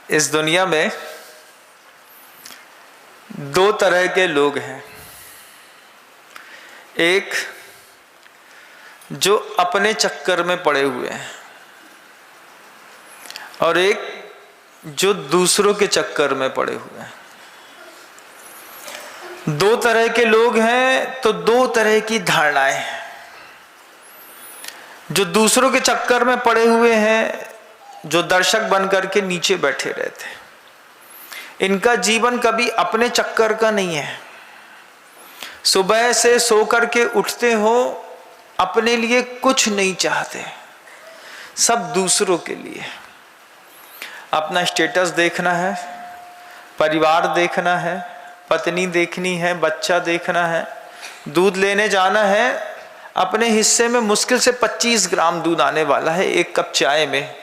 इस दुनिया में दो तरह के लोग हैं। एक जो अपने चक्कर में पड़े हुए हैं और एक जो दूसरों के चक्कर में पड़े हुए हैं। दो तरह के लोग हैं तो दो तरह की धारणाएं हैं। जो दूसरों के चक्कर में पड़े हुए हैं, जो दर्शक बनकर के नीचे बैठे रहते हैं, इनका जीवन कभी अपने चक्कर का नहीं है। सुबह से सो करके उठते हो, अपने लिए कुछ नहीं चाहते, सब दूसरों के लिए। अपना स्टेटस देखना है, परिवार देखना है, पत्नी देखनी है, बच्चा देखना है, दूध लेने जाना है। अपने हिस्से में मुश्किल से 25 ग्राम दूध आने वाला है, एक कप चाय में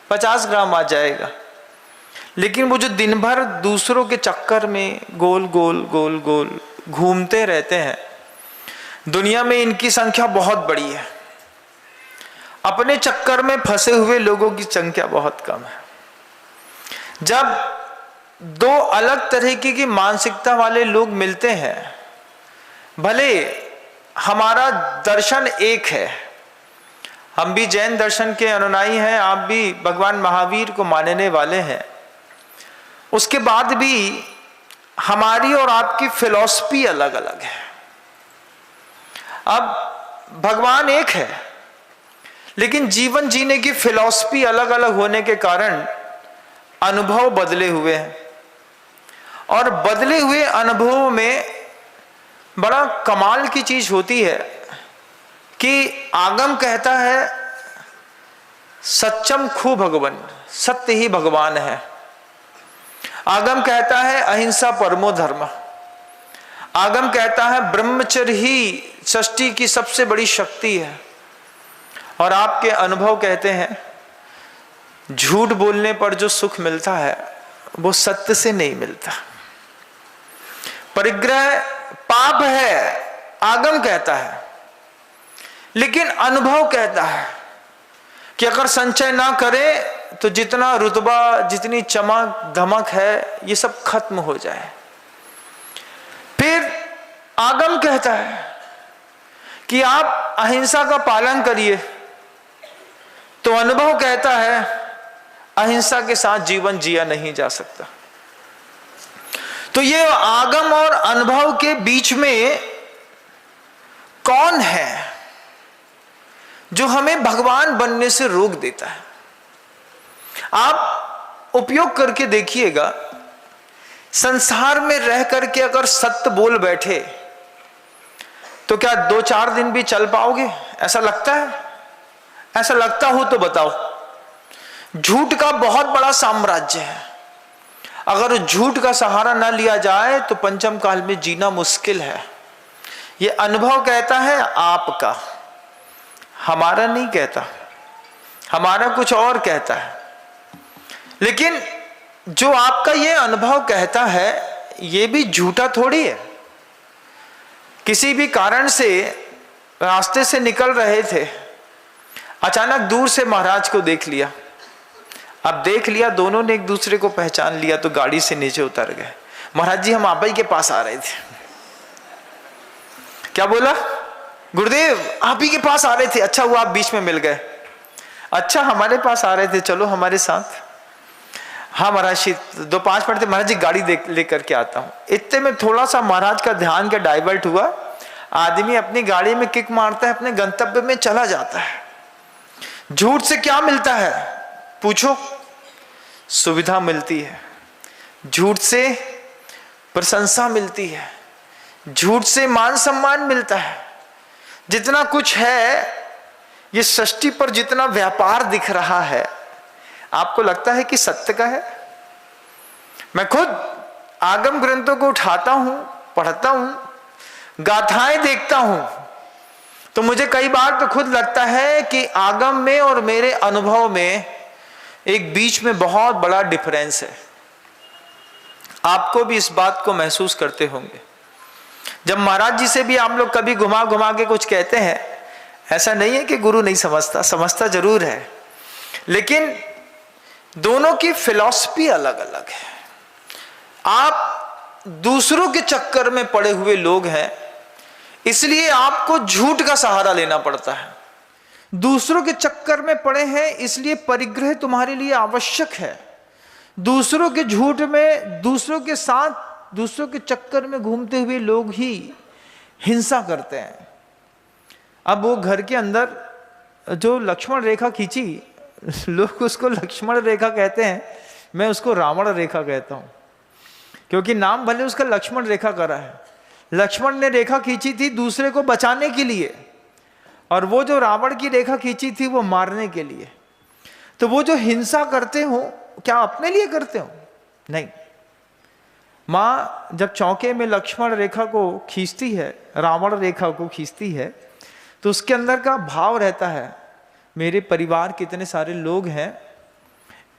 50 ग्राम आ जाएगा। लेकिन वो जो दिन भर दूसरों के चक्कर में गोल गोल गोल गोल घूमते रहते हैं, दुनिया में इनकी संख्या बहुत बड़ी है। अपने चक्कर में फंसे हुए लोगों की संख्या बहुत कम है। जब दो अलग तरीके की मानसिकता वाले लोग मिलते हैं, भले हमारा दर्शन एक है, हम भी जैन दर्शन के अनुयायी हैं, आप भी भगवान महावीर को मानने वाले हैं, उसके बाद भी हमारी और आपकी फिलॉसफी अलग अलग है। अब भगवान एक है, लेकिन जीवन जीने की फिलॉसफी अलग अलग होने के कारण अनुभव बदले हुए हैं। और बदले हुए अनुभवों में बड़ा कमाल की चीज होती है कि आगम कहता है सच्चम खू भगवन, सत्य ही भगवान है। आगम कहता है अहिंसा परमो धर्म। आगम कहता है ब्रह्मचर्य ही सृष्टि की सबसे बड़ी शक्ति है। और आपके अनुभव कहते हैं झूठ बोलने पर जो सुख मिलता है वो सत्य से नहीं मिलता। परिग्रह पाप है, आगम कहता है, लेकिन अनुभव कहता है कि अगर संचय ना करे तो जितना रुतबा, जितनी चमक धमक है, ये सब खत्म हो जाए। फिर आगम कहता है कि आप अहिंसा का पालन करिए, तो अनुभव कहता है अहिंसा के साथ जीवन जिया नहीं जा सकता। तो ये आगम और अनुभव के बीच में कौन है जो हमें भगवान बनने से रोक देता है? आप उपयोग करके देखिएगा, संसार में रह करके अगर सत्य बोल बैठे तो क्या 2-4 दिन भी चल पाओगे? ऐसा लगता है? ऐसा लगता हो तो बताओ। झूठ का बहुत बड़ा साम्राज्य है। अगर झूठ का सहारा ना लिया जाए तो पंचम काल में जीना मुश्किल है। यह अनुभव कहता है आपका, हमारा नहीं कहता, हमारा कुछ और कहता है। लेकिन जो आपका ये अनुभव कहता है ये भी झूठा थोड़ी है। किसी भी कारण से रास्ते से निकल रहे थे, अचानक दूर से महाराज को देख लिया। अब देख लिया, दोनों ने एक दूसरे को पहचान लिया, तो गाड़ी से नीचे उतर गए। महाराज जी हम आप ही के पास आ रहे थे। क्या बोला? गुरुदेव आप ही के पास आ रहे थे, अच्छा हुआ आप बीच में मिल गए। अच्छा हमारे पास आ रहे थे, चलो हमारे साथ। हाँ महाराज जी 2-5 मिनट थे, महाराज जी गाड़ी लेकर के आता हूँ। इतने में थोड़ा सा महाराज का ध्यान क्या डाइवर्ट हुआ, आदमी अपनी गाड़ी में किक मारता है, अपने गंतव्य में चला जाता है। झूठ से क्या मिलता है पूछो? सुविधा मिलती है, झूठ से प्रशंसा मिलती है, झूठ से मान सम्मान मिलता है। जितना कुछ है ये सृष्टि पर, जितना व्यापार दिख रहा है, आपको लगता है कि सत्य का है? मैं खुद आगम ग्रंथों को उठाता हूं, पढ़ता हूं, गाथाएं देखता हूं, तो मुझे कई बार तो खुद लगता है कि आगम में और मेरे अनुभव में एक बीच में बहुत बड़ा डिफरेंस है। आपको भी इस बात को महसूस करते होंगे। जब महाराज जी से भी आप लोग कभी घुमा घुमा के कुछ कहते हैं, ऐसा नहीं है कि गुरु नहीं समझता, समझता जरूर है, लेकिन दोनों की फिलॉसफी अलग अलग है। आप दूसरों के चक्कर में पड़े हुए लोग हैं, इसलिए आपको झूठ का सहारा लेना पड़ता है। दूसरों के चक्कर में पड़े हैं, इसलिए परिग्रह तुम्हारे लिए आवश्यक है। दूसरों के झूठ में, दूसरों के साथ, दूसरों के चक्कर में घूमते हुए लोग ही हिंसा करते हैं। अब वो घर के अंदर जो लक्ष्मण रेखा खींची, लोग उसको लक्ष्मण रेखा कहते हैं, मैं उसको रावण रेखा कहता हूं, क्योंकि नाम भले उसका लक्ष्मण रेखा करा है। लक्ष्मण ने रेखा खींची थी दूसरे को बचाने के लिए, और वो जो रावण की रेखा खींची थी वो मारने के लिए। तो वो जो हिंसा करते हो, क्या अपने लिए करते हो? नहीं। माँ जब चौके में लक्ष्मण रेखा को खींचती है, रावण रेखा को खींचती है, तो उसके अंदर का भाव रहता है, मेरे परिवार कितने सारे लोग हैं,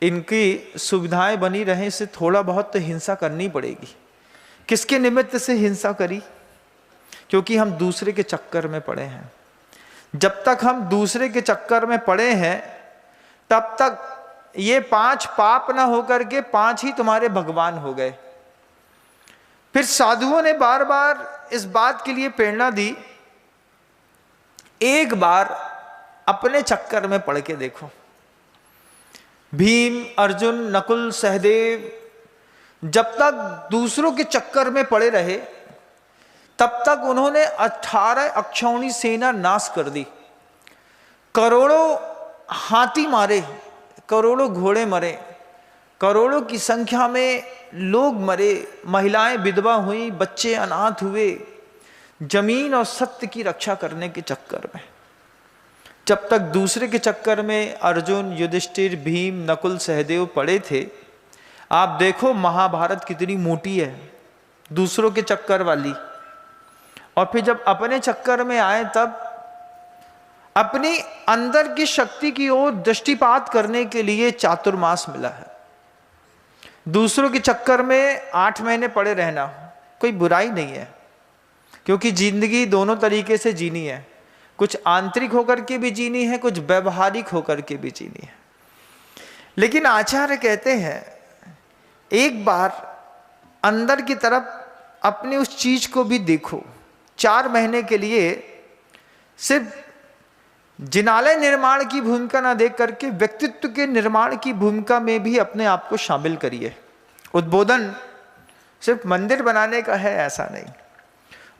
इनकी सुविधाएं बनी रहें, इससे थोड़ा बहुत तो हिंसा करनी पड़ेगी। किसके निमित्त से हिंसा करी? क्योंकि हम दूसरे के चक्कर में पड़े हैं। जब तक हम दूसरे के चक्कर में पड़े हैं, तब तक ये 5 पाप ना होकर के 5 ही तुम्हारे भगवान हो गए। फिर साधुओं ने बार बार इस बात के लिए प्रेरणा दी, एक बार अपने चक्कर में पड़ के देखो। भीम, अर्जुन, नकुल, सहदेव जब तक दूसरों के चक्कर में पड़े रहे, तब तक उन्होंने 18 अक्षौणी सेना नाश कर दी। करोड़ों हाथी मारे, करोड़ों घोड़े मरे, करोड़ों की संख्या में लोग मरे, महिलाएं विधवा हुई, बच्चे अनाथ हुए, जमीन और सत्य की रक्षा करने के चक्कर में। जब तक दूसरे के चक्कर में अर्जुन, युधिष्ठिर, भीम, नकुल, सहदेव पड़े थे, आप देखो महाभारत कितनी मोटी है, दूसरों के चक्कर वाली। और फिर जब अपने चक्कर में आए, तब अपनी अंदर की शक्ति की ओर दृष्टिपात करने के लिए चातुर्मास मिला है। दूसरों के चक्कर में 8 महीने पड़े रहना कोई बुराई नहीं है, क्योंकि जिंदगी दोनों तरीके से जीनी है। कुछ आंतरिक होकर के भी जीनी है, कुछ व्यवहारिक होकर के भी जीनी है। लेकिन आचार्य कहते हैं, एक बार अंदर की तरफ अपनी उस चीज को भी देखो। 4 महीने के लिए सिर्फ जिनालय निर्माण की भूमिका ना देख करके व्यक्तित्व के निर्माण की भूमिका में भी अपने आप को शामिल करिए। उद्बोधन सिर्फ मंदिर बनाने का है ऐसा नहीं,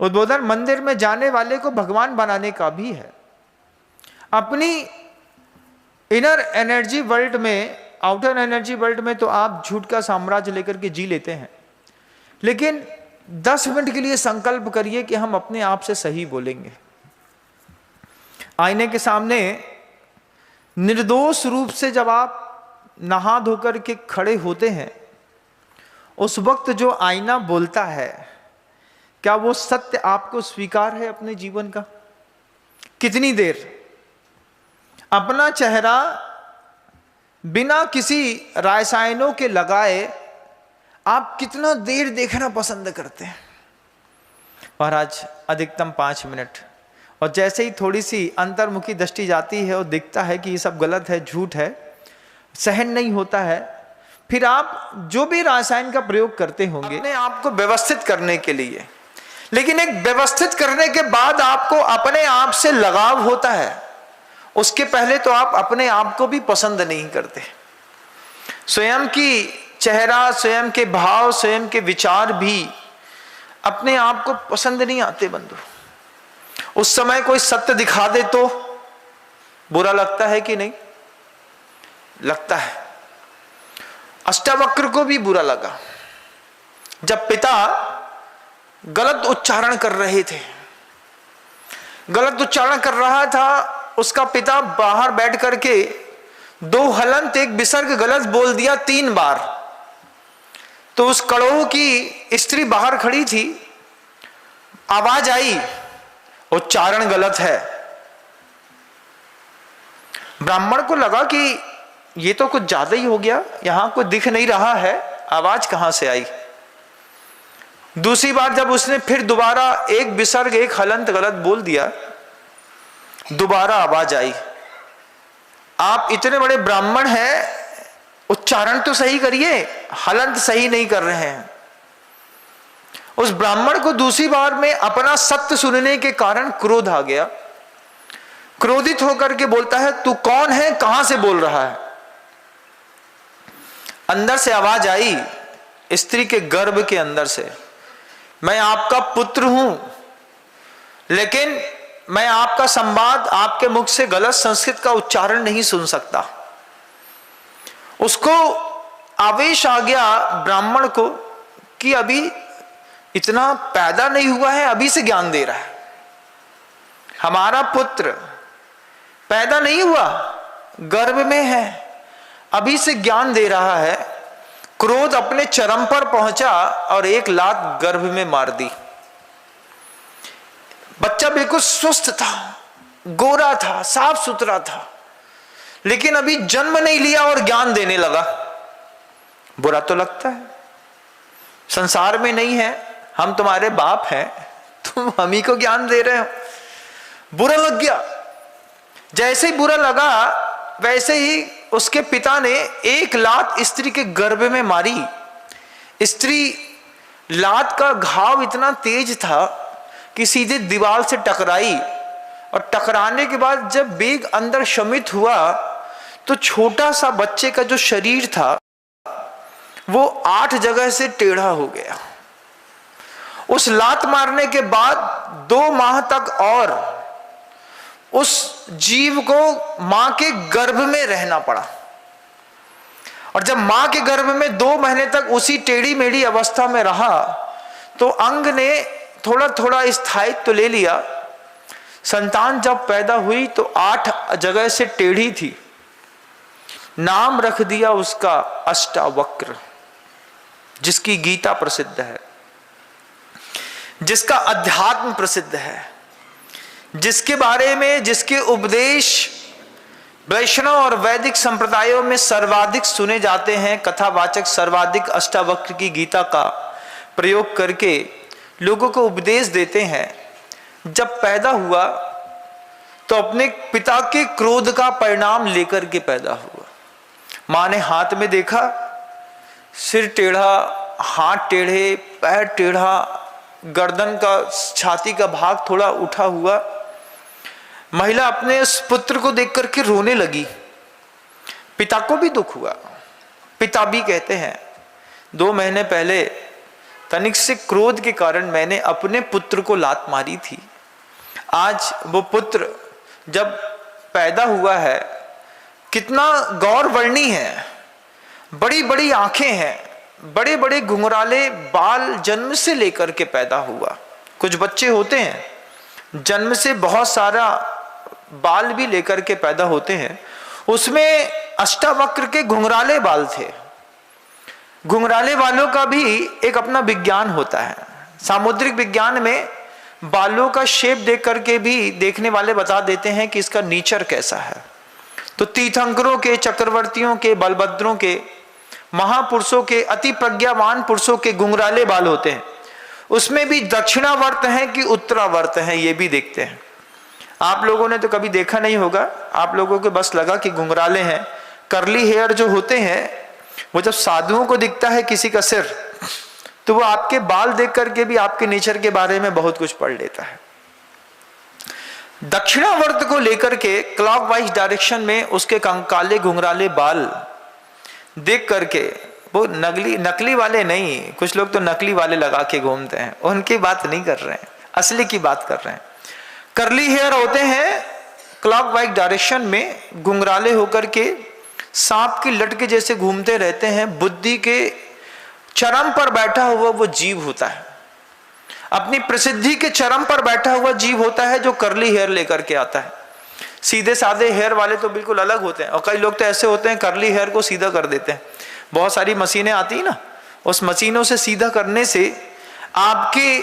उद्बोधन मंदिर में जाने वाले को भगवान बनाने का भी है। अपनी इनर एनर्जी वर्ल्ड में, आउटर एनर्जी वर्ल्ड में तो आप झूठ का साम्राज्य लेकर के जी लेते हैं, लेकिन 10 मिनट के लिए संकल्प करिए कि हम अपने आप से सही बोलेंगे। आईने के सामने निर्दोष रूप से जब आप नहा धोकर के खड़े होते हैं, उस वक्त जो आईना बोलता है, क्या वो सत्य आपको स्वीकार है अपने जीवन का? कितनी देर अपना चेहरा बिना किसी रासायनों के लगाए आप कितना देर देखना पसंद करते हैं? महाराज अधिकतम 5 मिनट। और जैसे ही थोड़ी सी अंतर्मुखी दृष्टि जाती है और दिखता है कि ये सब गलत है, झूठ है, सहन नहीं होता है, फिर आप जो भी रसायन का प्रयोग करते होंगे अपने आप को व्यवस्थित करने के लिए। लेकिन एक व्यवस्थित करने के बाद आपको अपने आप से लगाव होता है, उसके पहले तो आप अपने आप को भी पसंद नहीं करते। स्वयं की चेहरा, स्वयं के भाव, स्वयं के विचार भी अपने आप को पसंद नहीं आते बंधु। उस समय कोई सत्य दिखा दे तो बुरा लगता है कि नहीं? लगता है। अष्टावक्र को भी बुरा लगा जब पिता गलत उच्चारण कर रहे थे। गलत उच्चारण कर रहा था, उसका पिता बाहर बैठ करके 2 हलंत 1 विसर्ग गलत बोल दिया 3 बार। तो उस कड़ोह की स्त्री बाहर खड़ी थी, आवाज आई, उच्चारण गलत है। ब्राह्मण को लगा कि ये तो कुछ ज्यादा ही हो गया, यहां कुछ दिख नहीं रहा है, आवाज कहां से आई। दूसरी बार जब उसने फिर दोबारा 1 विसर्ग 1 हलंत गलत बोल दिया, दोबारा आवाज आई। आप इतने बड़े ब्राह्मण हैं, उच्चारण तो सही करिए, हलंत सही नहीं कर रहे हैं। उस ब्राह्मण को दूसरी बार में अपना सत्य सुनने के कारण क्रोध आ गया। क्रोधित होकर के बोलता है, तू कौन है, कहां से बोल रहा है? अंदर से आवाज आई, स्त्री के गर्भ के अंदर से, मैं आपका पुत्र हूं, लेकिन मैं आपका संवाद, आपके मुख से गलत संस्कृत का उच्चारण नहीं सुन सकता। उसको आवेश आ गया ब्राह्मण को कि अभी इतना पैदा नहीं हुआ है, अभी से ज्ञान दे रहा है। हमारा पुत्र पैदा नहीं हुआ, गर्भ में है, अभी से ज्ञान दे रहा है। क्रोध अपने चरम पर पहुंचा और एक लात गर्भ में मार दी। बच्चा बिल्कुल स्वस्थ था, गोरा था, साफ सुथरा था, लेकिन अभी जन्म नहीं लिया और ज्ञान देने लगा। बुरा तो लगता है, संसार में नहीं है, हम तुम्हारे बाप हैं, तुम हम ही को ज्ञान दे रहे हो। बुरा लग गया। जैसे ही बुरा लगा वैसे ही उसके पिता ने एक लात स्त्री के गर्भ में मारी। स्त्री, लात का घाव इतना तेज था कि सीधे दीवार से टकराई, और टकराने के बाद जब वेग अंदर शमित हुआ तो छोटा सा बच्चे का जो शरीर था वो 8 जगह से टेढ़ा हो गया। उस लात मारने के बाद 2 माह तक और उस जीव को मां के गर्भ में रहना पड़ा। और जब मां के गर्भ में 2 महीने तक उसी टेढ़ी मेढ़ी अवस्था में रहा तो अंग ने थोड़ा थोड़ा स्थायित्व तो ले लिया। संतान जब पैदा हुई तो 8 जगह से टेढ़ी थी। नाम रख दिया उसका अष्टावक्र, जिसकी गीता प्रसिद्ध है, जिसका अध्यात्म प्रसिद्ध है, जिसके बारे में, जिसके उपदेश वैष्णव और वैदिक संप्रदायों में सर्वाधिक सुने जाते हैं। कथावाचक सर्वाधिक अष्टावक्र की गीता का प्रयोग करके लोगों को उपदेश देते हैं। जब पैदा हुआ तो अपने पिता के क्रोध का परिणाम लेकर के पैदा हुआ। मां ने हाथ में देखा, सिर टेढ़ा, हाथ टेढ़े, पैर टेढ़ा, गर्दन का, छाती का भाग थोड़ा उठा हुआ। महिला अपने उस पुत्र को देख करके रोने लगी। पिता को भी दुख हुआ। पिता भी कहते हैं, 2 महीने पहले तनिक से क्रोध के कारण मैंने अपने पुत्र को लात मारी थी। आज वो पुत्र जब पैदा हुआ है, कितना गौरवर्णी है, बड़ी बड़ी आंखें हैं, बड़े बड़े घुंघराले बाल जन्म से लेकर के पैदा हुआ। कुछ बच्चे होते हैं जन्म से बहुत सारा बाल भी लेकर के पैदा होते हैं, उसमें अष्टावक्र के घुंघराले बाल थे। घुंघराले बालों का भी एक अपना विज्ञान होता है। सामुद्रिक विज्ञान में बालों का शेप देख करके भी देखने वाले बता देते हैं कि इसका नेचर कैसा है। तो तीर्थंकरों के, चक्रवर्तियों के, बलभद्रों के, महापुरुषों के, अति प्रज्ञावान पुरुषों के घुंघराले बाल होते हैं। उसमें भी दक्षिणावर्त है कि उत्तरावर्त है, ये भी देखते हैं। आप लोगों ने तो कभी देखा नहीं होगा, आप लोगों को बस लगा कि घुंघराले हैं। कर्ली हेयर जो होते हैं, वो जब साधुओं को दिखता है किसी का सिर, तो वो आपके बाल देख करके भी आपके नेचर के बारे में बहुत कुछ पढ़ लेता है। दक्षिणावर्त को लेकर के क्लॉकवाइज डायरेक्शन में उसके काले घुंघराले बाल देख करके, वो नकली वाले नहीं, कुछ लोग तो नकली वाले लगा के घूमते हैं, उनकी बात नहीं कर रहे हैं, असली की बात कर रहे हैं। कर्ली हेयर होते हैं क्लॉकवाइज डायरेक्शन में, घुंघराले होकर के सांप की लट के जैसे घूमते रहते हैं। बुद्धि के चरम पर बैठा हुआ वो जीव होता है, अपनी प्रसिद्धि के चरम पर बैठा हुआ जीव होता है जो कर्ली हेयर लेकर के आता है। सीधे साधे हेयर वाले तो बिल्कुल अलग होते हैं, और कई लोग तो ऐसे होते हैं कर्ली हेयर को सीधा कर देते हैं। बहुत सारी मशीनें आती है ना, उस मशीनों से सीधा करने से आपके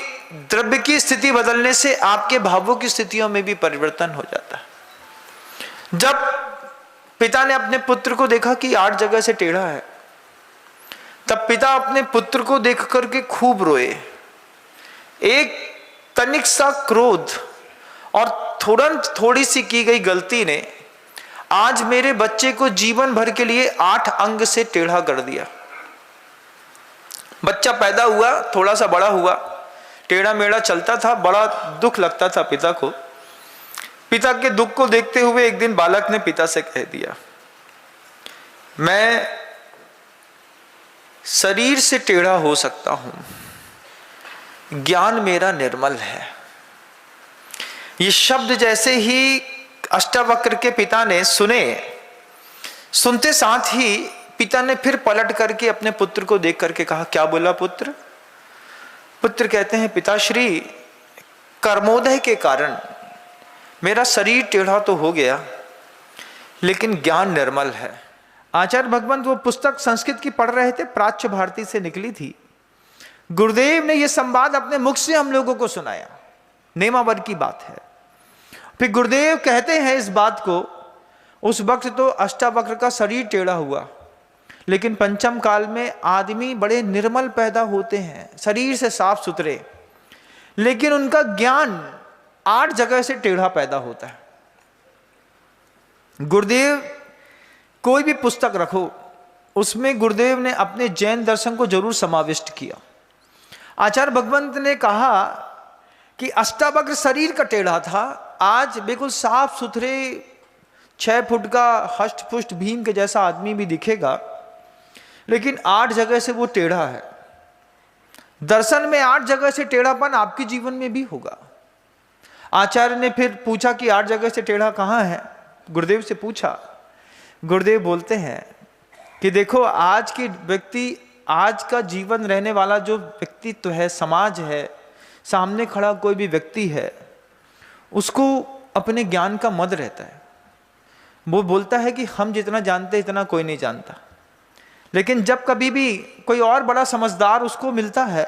द्रव्य की स्थिति बदलने से आपके भावों की स्थितियों में भी परिवर्तन हो जाता है। जब पिता ने अपने पुत्र को देखा कि 8 जगह से टेढ़ा है, तब पिता अपने पुत्र को देख करके खूब रोए। एक तनिक सा क्रोध और तुरंत थोड़ी सी की गई गलती ने आज मेरे बच्चे को जीवन भर के लिए 8 अंग से टेढ़ा कर दिया। बच्चा पैदा हुआ, थोड़ा सा बड़ा हुआ, टेढ़ा मेढ़ा चलता था, बड़ा दुख लगता था पिता को। पिता के दुख को देखते हुए एक दिन बालक ने पिता से कह दिया, मैं शरीर से टेढ़ा हो सकता हूं, ज्ञान मेरा निर्मल है। ये शब्द जैसे ही अष्टावक्र के पिता ने सुने, सुनते साथ ही पिता ने फिर पलट करके अपने पुत्र को देख करके कहा, क्या बोला पुत्र? पुत्र कहते हैं, पिताश्री, कर्मोदय के कारण मेरा शरीर टेढ़ा तो हो गया, लेकिन ज्ञान निर्मल है। आचार्य भगवंत वो पुस्तक संस्कृत की पढ़ रहे थे, प्राच्य भारती से निकली थी। गुरुदेव ने यह संवाद अपने मुख से हम लोगों को सुनाया, नेमावर की बात है। फिर गुरुदेव कहते हैं इस बात को, उस वक्त तो अष्टावक्र का शरीर टेढ़ा हुआ, लेकिन पंचम काल में आदमी बड़े निर्मल पैदा होते हैं, शरीर से साफ सुथरे, लेकिन उनका ज्ञान 8 जगह से टेढ़ा पैदा होता है। गुरुदेव कोई भी पुस्तक रखो, उसमें गुरुदेव ने अपने जैन दर्शन को जरूर समाविष्ट किया। आचार्य भगवंत ने कहा कि अष्टावक्र शरीर का टेढ़ा था, आज बिल्कुल साफ सुथरे 6 फुट का हष्ट पुष्ट भीम के जैसा आदमी भी दिखेगा, लेकिन 8 जगह से वो टेढ़ा है। दर्शन में 8 जगह से टेढ़ापन आपके जीवन में भी होगा। आचार्य ने फिर पूछा कि 8 जगह से टेढ़ा कहाँ है? गुरुदेव से पूछा। गुरुदेव बोलते हैं कि देखो, आज की व्यक्ति, आज का जीवन रहने वाला जो व्यक्तित्व है, समाज है, सामने खड़ा कोई भी व्यक्ति है, उसको अपने ज्ञान का मद रहता है। वो बोलता है कि हम जितना जानते इतना कोई नहीं जानता, लेकिन जब कभी भी कोई और बड़ा समझदार उसको मिलता है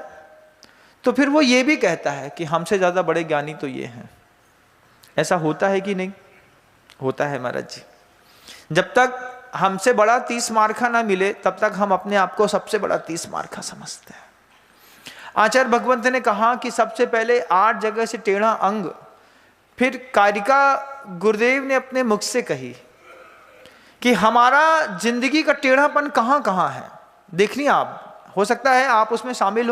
तो फिर वो ये भी कहता है कि हमसे ज़्यादा बड़े ज्ञानी तो ये हैं। ऐसा होता है कि नहीं? होता है महाराज जी। जब तक हमसे बड़ा 30 मार्का ना मिले तब तक हम अपने आप को सबसे बड़ा 30 मार्का समझते हैं। आचार्य भगवंत ने कहा कि सबसे पहले 8 जगह से टेढ़ा अंग, फिर कारिका गुरुदेव ने अपने मुख से कही कि हमारा जिंदगी का टेढ़ापन कहाँ कहाँ है देखनी आप। हो सकता है आप उसमें शामिल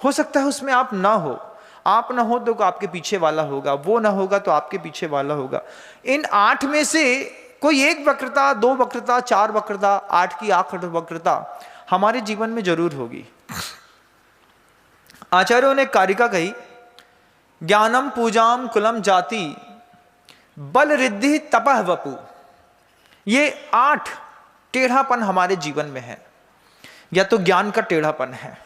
हो सकता है उसमें आप ना हो। आप ना हो तो आपके पीछे वाला होगा, वो ना होगा तो आपके पीछे वाला होगा। इन 8 में से कोई एक वक्रता, 2 वक्रता, 4 वक्रता, 8 की 8 वक्रता हमारे जीवन में जरूर होगी। आचार्यों ने कारिका कही, ज्ञानम पूजाम कुलम जाति बल रिद्धि तपह वपु। ये 8 टेढ़ापन हमारे जीवन में है। या तो ज्ञान का टेढ़ापन है,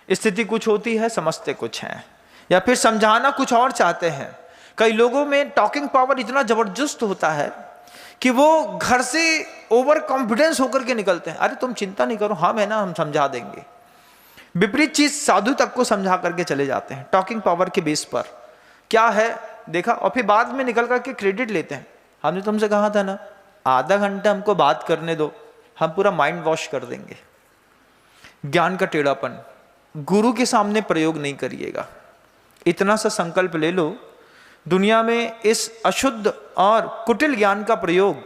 स्थिति कुछ होती है, समझते कुछ हैं, या फिर समझाना कुछ और चाहते हैं। कई लोगों में टॉकिंग पावर इतना जबरदस्त होता है कि वो घर से ओवर कॉन्फिडेंस होकर के निकलते हैं। अरे तुम चिंता नहीं करो, हम है ना, हम समझा देंगे। विपरीत चीज साधु तक को समझा करके चले जाते हैं टॉकिंग पावर के बेस पर। क्या है देखा, और फिर बाद में निकल करके क्रेडिट लेते हैं। हमने तुमसे कहा था ना, आधा घंटा हमको बात करने दो, हम पूरा माइंड वॉश कर देंगे। ज्ञान का टेढ़ापन गुरु के सामने प्रयोग नहीं करिएगा। इतना सा संकल्प ले लो, दुनिया में इस अशुद्ध और कुटिल ज्ञान का प्रयोग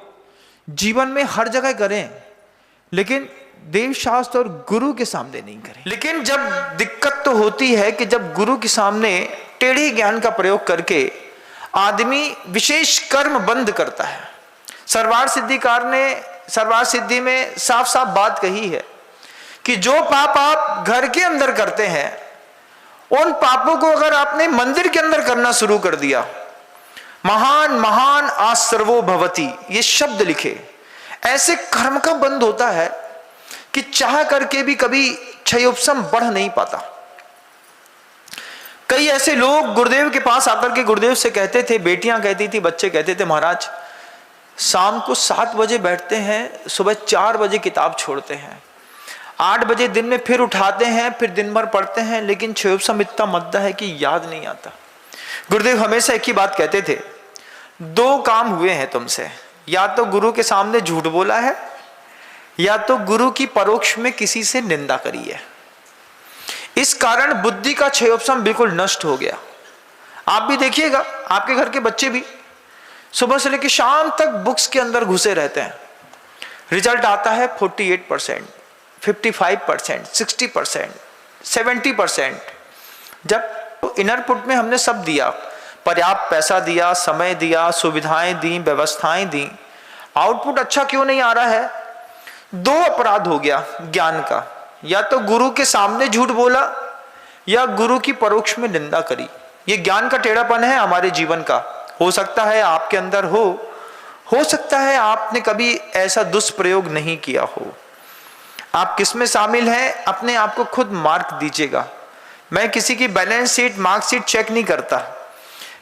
जीवन में हर जगह करें, लेकिन देव शास्त्र और गुरु के सामने नहीं करें। लेकिन जब दिक्कत तो होती है कि जब गुरु के सामने टेढ़े ज्ञान का प्रयोग करके आदमी विशेष कर्म बंद करता है। सर्वार सिद्धिकार ने सर्वार सिद्धि में साफ साफ बात कही है कि जो पाप आप घर के अंदर करते हैं, उन पापों को अगर आपने मंदिर के अंदर करना शुरू कर दिया, महान महान आसर्वो भवति, ये शब्द लिखे, ऐसे कर्म का बंद होता है कि चाह करके भी कभी क्षयोपशम बढ़ नहीं पाता। कई ऐसे लोग गुरुदेव के पास आकर के गुरुदेव से कहते थे, बेटियां कहती थी, बच्चे कहते थे, महाराज शाम को 7 बजे बैठते हैं, सुबह 4 बजे किताब छोड़ते हैं, 8 बजे दिन में फिर उठाते हैं, फिर दिन भर पढ़ते हैं, लेकिन क्षयोपशम इतना मद्दा है कि याद नहीं आता। गुरुदेव हमेशा एक ही बात कहते थे, 2 काम हुए हैं तुमसे, या तो गुरु के सामने झूठ बोला है, या तो गुरु की परोक्ष में किसी से निंदा करी है। इस कारण बुद्धि का क्षयोपशम बिल्कुल नष्ट हो गया। आप भी देखिएगा, आपके घर के बच्चे भी सुबह से लेकर शाम तक बुक्स के अंदर घुसे रहते हैं। रिजल्ट आता है 48%, 55%, 60%, 70%। जब इनर पुट में हमने सब दिया, पर्याप्त पैसा दिया, समय दिया, सुविधाएं दी, व्यवस्थाएं दी, आउटपुट अच्छा क्यों नहीं आ रहा है? दो अपराध हो गया ज्ञान का, या तो गुरु के सामने झूठ बोला या गुरु की परोक्ष में निंदा करी। ये ज्ञान का टेढ़ापन है हमारे जीवन का। हो सकता है आपके अंदर हो सकता है आपने कभी ऐसा दुष्प्रयोग नहीं किया हो। आप किस में शामिल हैं, अपने आप को खुद मार्क दीजिएगा। मैं किसी की बैलेंस शीट, मार्कशीट चेक नहीं करता।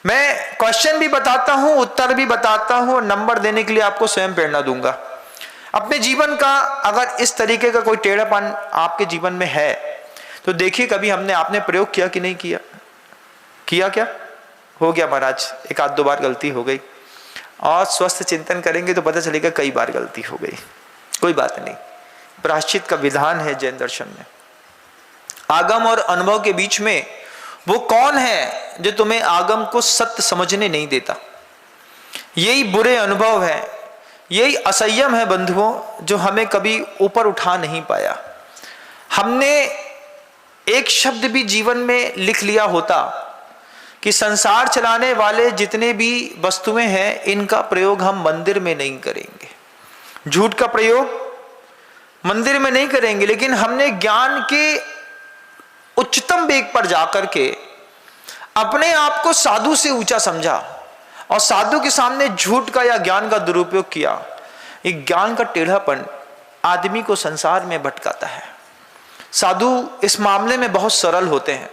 मैं क्वेश्चन भी बताता हूं, उत्तर भी बताता हूं, और नंबर देने के लिए आपको स्वयं प्रेरणा दूंगा। अपने जीवन का अगर इस तरीके का कोई टेढ़ापन आपके जीवन में है तो देखिए कभी आपने प्रयोग किया कि नहीं किया। किया क्या? हो गया महाराज, एक आध दो बार गलती हो गई, और स्वस्थ चिंतन करेंगे तो पता चलेगा कई बार गलती हो गई। कोई बात नहीं, प्रायश्चित का विधान है जैन दर्शन में। आगम और अनुभव के बीच में वो कौन है जो तुम्हें आगम को सत्य समझने नहीं देता? यही बुरे अनुभव है, यही असंयम है बंधुओं, जो हमें कभी ऊपर उठा नहीं पाया। हमने एक शब्द भी जीवन में लिख लिया होता कि संसार चलाने वाले जितने भी वस्तुएं हैं इनका प्रयोग हम मंदिर में नहीं करेंगे, झूठ का प्रयोग मंदिर में नहीं करेंगे, लेकिन हमने ज्ञान के उच्चतम वेग पर जाकर के अपने आप को साधु से ऊंचा समझा और साधु के सामने झूठ का या ज्ञान का दुरुपयोग किया। एक ज्ञान का टेढ़ापन आदमी को संसार में भटकाता है। साधु इस मामले में बहुत सरल होते हैं।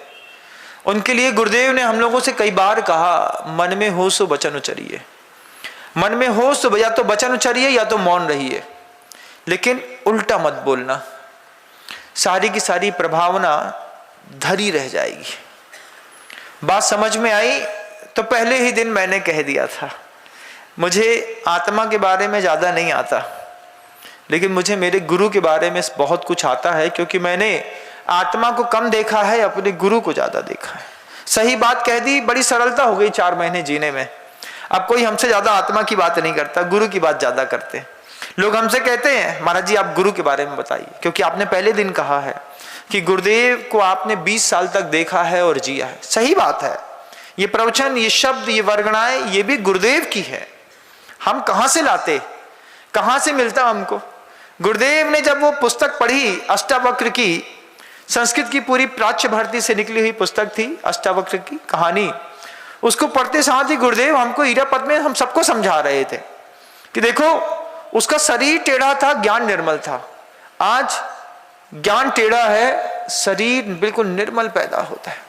उनके लिए गुरुदेव ने हम लोगों से कई बार कहा, मन में हो सो वचन उचरिए। मन में हो सो या तो वचन उचरिए या तो मौन रहिए, लेकिन उल्टा मत बोलना। सारी की सारी प्रभावना धरी रह जाएगी। बात समझ में आई तो पहले ही दिन मैंने कह दिया था, मुझे आत्मा के बारे में ज़्यादा नहीं आता, लेकिन मुझे मेरे गुरु के बारे में बहुत कुछ आता है, क्योंकि मैंने आत्मा को कम देखा है, अपने गुरु को ज़्यादा देखा है। सही बात कह दी, बड़ी सरलता हो गई 4 महीने जीने में। अब कोई हमसे ज़्यादा आत्मा की बात नहीं करता, गुरु की बात ज़्यादा करते हैं। लोग हमसे कहते हैं, महाराज जी आप गुरु के बारे में बताइए, क्योंकि आपने पहले दिन कहा है कि गुरुदेव को आपने 20 साल तक देखा है और जिया है। सही बात है, ये प्रवचन, ये शब्द, ये वर्गणाएं, ये भी गुरुदेव की है। हम कहाँ से लाते, कहाँ से मिलता हमको? गुरुदेव ने जब वो पुस्तक पढ़ी अष्टावक्र की, संस्कृत की पूरी प्राच्य भारती से निकली हुई पुस्तक थी अष्टावक्र की कहानी, उसको पढ़ते साथ ही गुरुदेव हमको ईरापद में हम सबको समझा रहे थे कि देखो उसका शरीर टेढ़ा था, ज्ञान निर्मल था। आज ज्ञान टेढ़ा है, शरीर बिल्कुल निर्मल पैदा होता है।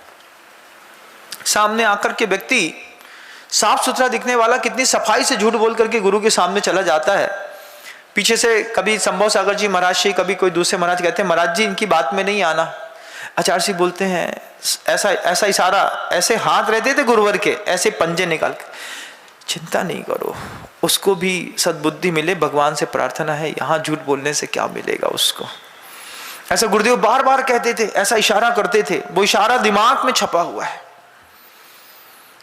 सामने आकर के व्यक्ति साफ सुथरा दिखने वाला कितनी सफाई से झूठ बोल करके गुरु के सामने चला जाता है। पीछे से कभी संभव सागर जी महाराज जी, कभी कोई दूसरे महाराज कहते हैं, महाराज जी इनकी बात में नहीं आना। आचार्य जी बोलते हैं, ऐसा इशारा, ऐसे हाथ रहते थे गुरुवर के, ऐसे पंजे निकाल के, चिंता नहीं करो, उसको भी सद्बुद्धि मिले, भगवान से प्रार्थना है, यहाँ झूठ बोलने से क्या मिलेगा उसको। ऐसा गुरुदेव बार बार कहते थे, ऐसा इशारा करते थे, वो इशारा दिमाग में छपा हुआ है।